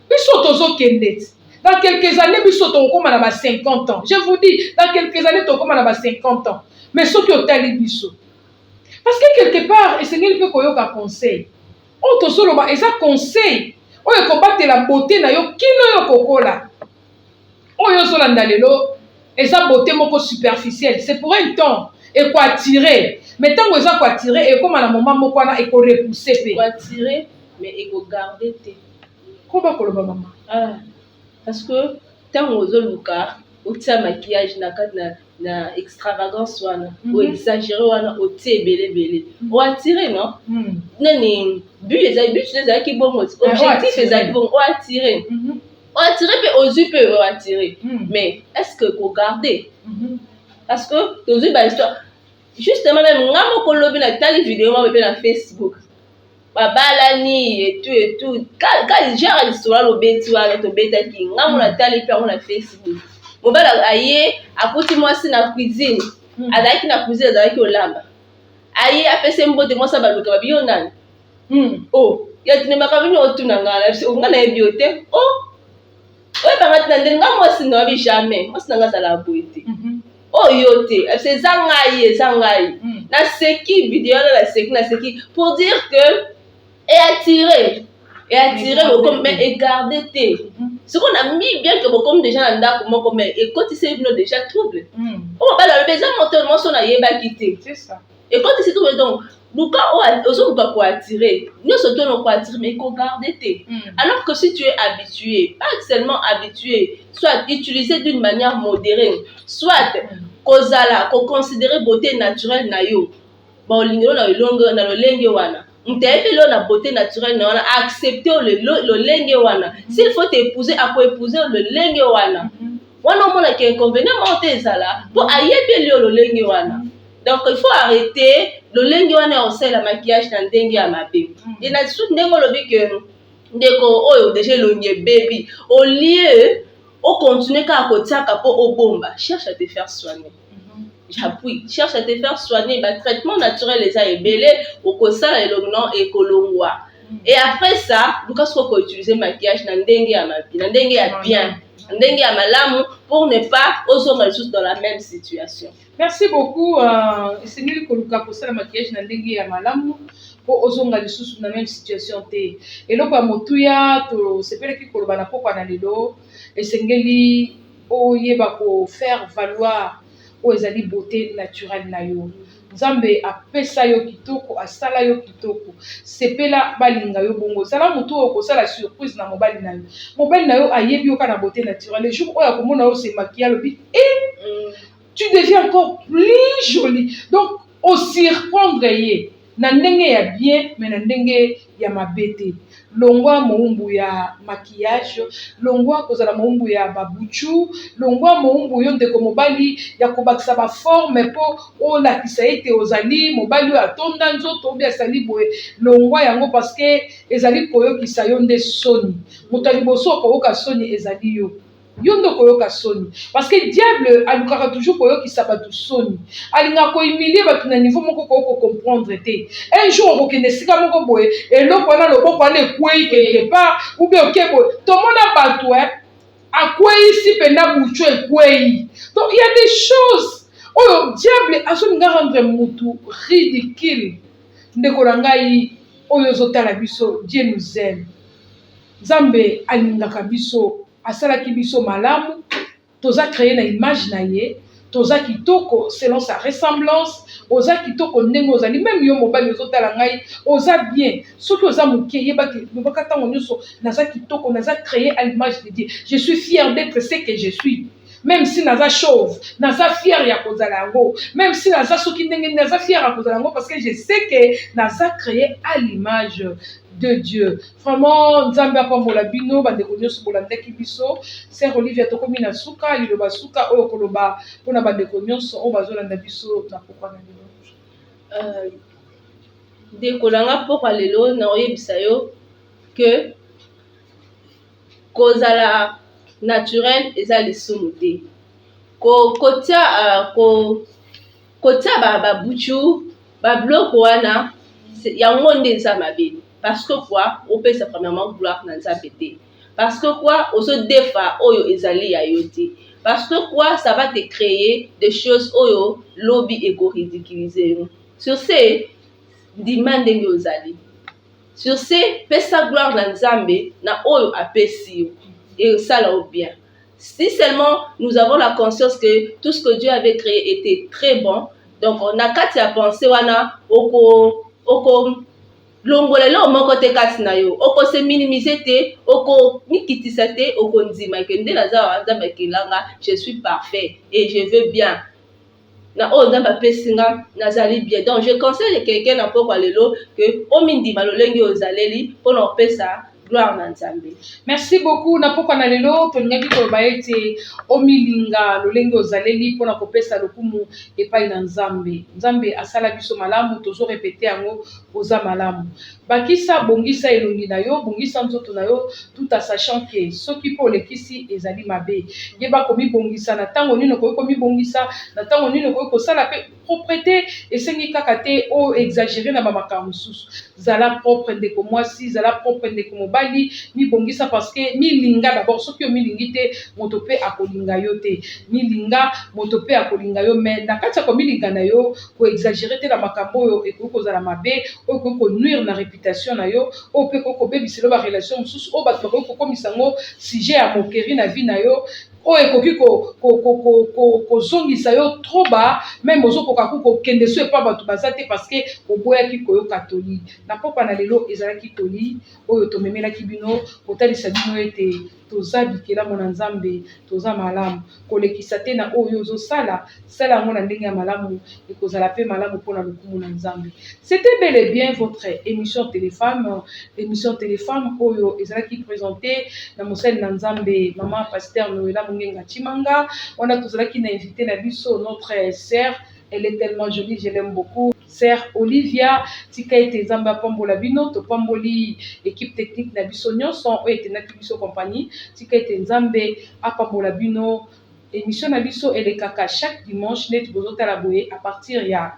biso tozokende ti dans quelques années biso tokokoma na ba 50 ans je vous dis dans quelques années tokokoma na ba 50 ans mais soki otali biso parce que quelque part esengeli mpe koyoka conseil oyo tozoloba eza conseil oyo ekobatela beauté na yo kino yo kokola oyo ozolanda lelo eza beauté moko superficielle c'est pour un temps ekoatire mais ntango eza koatire ekoma na moment moko wana ekorepousse mpe koatire mais ekogarde te ko bakoloba mama parce que ntango ozoluka otia maquillage na kati na extravagance wana o exagéré wana otie ebele oatire non nani but ezalaki bongo objectif ezalaki bongo oatire mpe ozwi mpe oatire mais est-ce que kogarde parce que tozwi bahistoire justement même nga moko lobi na tali vidéo moko mpe na Facebook babalani et tout ka genre l'histoire lobeti wana tobetaki nga mona tali mpe yango na Facebook mobali aye akuti mwasi na cuisine azalaki na cuisine azalaki olamba aye apese mbote mwasi baluka babi yo nani yatinemaka bini otuna nga nayebi yo te oyebanga tina ndenge nga mwasi na wabi jamais mwasi nanga azala boye te oyo te apese eza ngai naseki video wana naseki pour dire que attirer bokomi mais egarde te ce qu'on a mis bien que bokomi déjà na ndako moko mais ekotisi bino déjà trouble oyo balobi eza moto nyonso nayebaki te ekotisi trouble donc luka ozoluka koattire nyonso to nokoattire mais ekogarde te alors que si tu es habitué pas seulement habitué soit utilisé d'une manière modérée soit kozala koconsidérer beauté naturelle na yo baolingelo na lolenge wana mteyebi lo na beauté naturelle na wana accepter lolenge wana s'il faut t'épouser akoépouser lolenge wana wana omona ke inconvénient moko te ezala po ayebi li lolenge wana donc il faut arrêter lolenge wana osala maquillage na ndenge ya mabe et na suite ndenge olobi ke ndeko oyo déjà elongi ebebi au lieu continuer kaka kotiaka po obomba cherche à te faire soigner. J'appuie, cherche à te faire soigner, traitement naturel eza ebele okosala elongno ekolongwa. Et après ça, luka soko utiliser maquillage na ndenge ya mabi, na ndenge ya bien, na ndenge ya malamu pour ne pas ozonga lisusu dans la même situation. Merci beaucoup. Esengeli koluka kosala maquillage na ndenge ya malamu po ozonga lisusu na même situation te. Eloko ya motuya to sepeleki koloba na pokwa na lelo esengeli oyeba ko faire valoir o ezali beauté naturelle na yo. Nzambe apesa yo kitoko, asala yo kitoko. Sepela balinga yo bongo. Sala mutu okosala surprise na mobali na yo. Mobali na yo ayebi yo kana beauté naturelle. Le jour où ya komona yo se maquiller lobi tu deviens encore plus jolie. Donc au surprendre ye na ndenge ya bien mais na ndenge ya mabete. Longwa moumbu ya maquillage, longwa kozala moumbu ya babuchu, longwa moumbu yo ndeko mobali ya kobakisa ba forme po o lakisa ete ozali mobali ya tonda nzoto obi asali boye longwa yango parce que ezali koyokisa yo nde soni. Moto liboso koyoka soni ezali yo. Yo ndo koyoka soni parce que diable alukaka toujours koyokisa batu soni alinga ko humilier batu na niveau moko ko comprendre te un jour okende sika moko boye eloko na loboko na ekwei quelque part ou bien okebo to mona batu akwei si penda bucho ekwei. Donc il y a des choses oyo diable asoninga rendre mutu ridicule ndeko na ngai oyo zotala biso. Dieu nous aime. Nzambe alingaka biso asalaki biso malamu toza créer na image na ye toza kitoko selon sa ressemblance, oza kitoko ndenge ozali, même yo mobali ozotala ngai oza bien, soki oza moke yebaki lobaka ntango nyonso naza kitoko, naza créé à l'image de Dieu, je suis fier d'être ce que je suis. Même si naza chauve, naza fier ya kozala yango, même si naza soki ndenge naza fier ya kozala yango, parce que je sais que naza créé à l'image de Dieu. Vraiment, Nzambe apambola bino bandeko nyonso bolandaki biso. Sœur Olivia tokomi na suka liloba suka oyo koloba pona bandeko nyonso o bazolanda biso na pokwa na lelo. Ndeko nanga pokwa lelo na oyebisa yo que kozala naturel eza lisumu te. Kotia babuchu babloko wana yango nde eza mabe. Parce que quoi, on peut premièrement vouloir dans sa pété. Parce que quoi, on se défa oyo ezali ya yote. Parce que quoi, ça va te créer des choses oyo lobby ego ridiculiser. Sur ce, demande ozali. Sur ce, pesa gloire dans Nzambe na oyo apesi et ça là bien. Si seulement nous avons la conscience que tout ce que Dieu avait créé était très bon, donc on a qu'à y penser wana oko longolelo moko te kasi na yo oko se minimiser te oko mikitisa te oko ndima ke nde naza Nzambe kilanga je suis parfait et je veux bien na o Nzambe pesinga nazali bien. Donc je conseille quelqu'un na pokwa lelo que o mindima lolengi ozaleli pona opesa gloire na Nzambe. Merci beaucoup na pokwa na lelo tolingaki koloba ete omilinga lolengi ozaleli pona kopesa lokumu epai na Nzambe. Nzambe asala biso malamu tozo répéter yango oza malamu. Bakisa bongisa elongi na yo, bongisa nzoto na yo tout en sachant que soki po lekisi ezali mabe. Yeba komi bongisa na tango nino komi bongisa na tango nino ko sala pe propreté esengi kaka te o exagérer na makambo susu. Zala propre ndeko mwasi, zala propre ndeko mobali, mi bongisa parce que mi linga d'abord soki o mi lingi te moto pe akolinga yo te. Mi linga moto pe akolinga yo mais na kati ko mi linga na yo ko exagérer te na makambo yo e ko zala mabe o ko nuire na réputation na yo o pe ko bebiselo ba relation susu o ba to ko komisa ngo sujet ya moquerie na vie na yo o ekoki kozongisa yo trop bas même ozokoka kokende so epa bato baza te parce que oboyaki koyoka toli na pokwa na lelo ezalaki toli oyo tomemelaki bino kotalisa bino ete toza bikela mona Nzambe toza malamu kolekisa te na oyo ozosala sala yango na ndenge ya malamu ekozala pe malamu mpona lokumu na Nzambe. C'était bel et bien votre émission Téléfemme, émission Téléfemme oyo ezalaki présentée na mosali na Nzambe maman pasteur Noëlla Mungenga Chimanga. On a tozalaki na invité na biso notre sœur, elle est tellement jolie, je l'aime beaucoup. Sœur Olivia, tika ete Nzambe apambola bino, to pamboli équipe technique na biso nyonso oyo etenaki biso compagnie, tika ete Nzambe apambola bino. Émission na biso elekaka chaque dimanche net bozotala boye à partir ya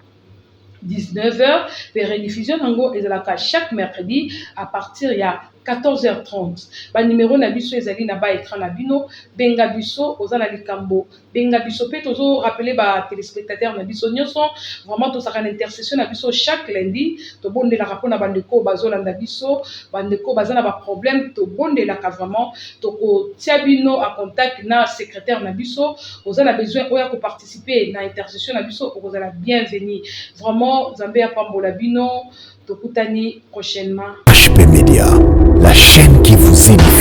19h, les rediffusions nango ezalaka chaque mercredi à partir ya 14h30. Ba numéro na biso ezali na ba écran na bino, benga biso ozala likambo, benga biso pe tozo rappeler ba téléspectateurs na biso nyonso, vraiment to saka intercession na biso chaque lundi, to bondela rapona bandeko bazolanda biso, bandeko bazana ba problème to bondela ka vraiment to ko tiabino a contact na secrétaire na biso, ozala besoin oya ko participer na intercession na biso, ozala bienvenue. Vraiment Nzambe apambola bino, tokutani prochainement. HP Media, la chaîne qui vous édifie.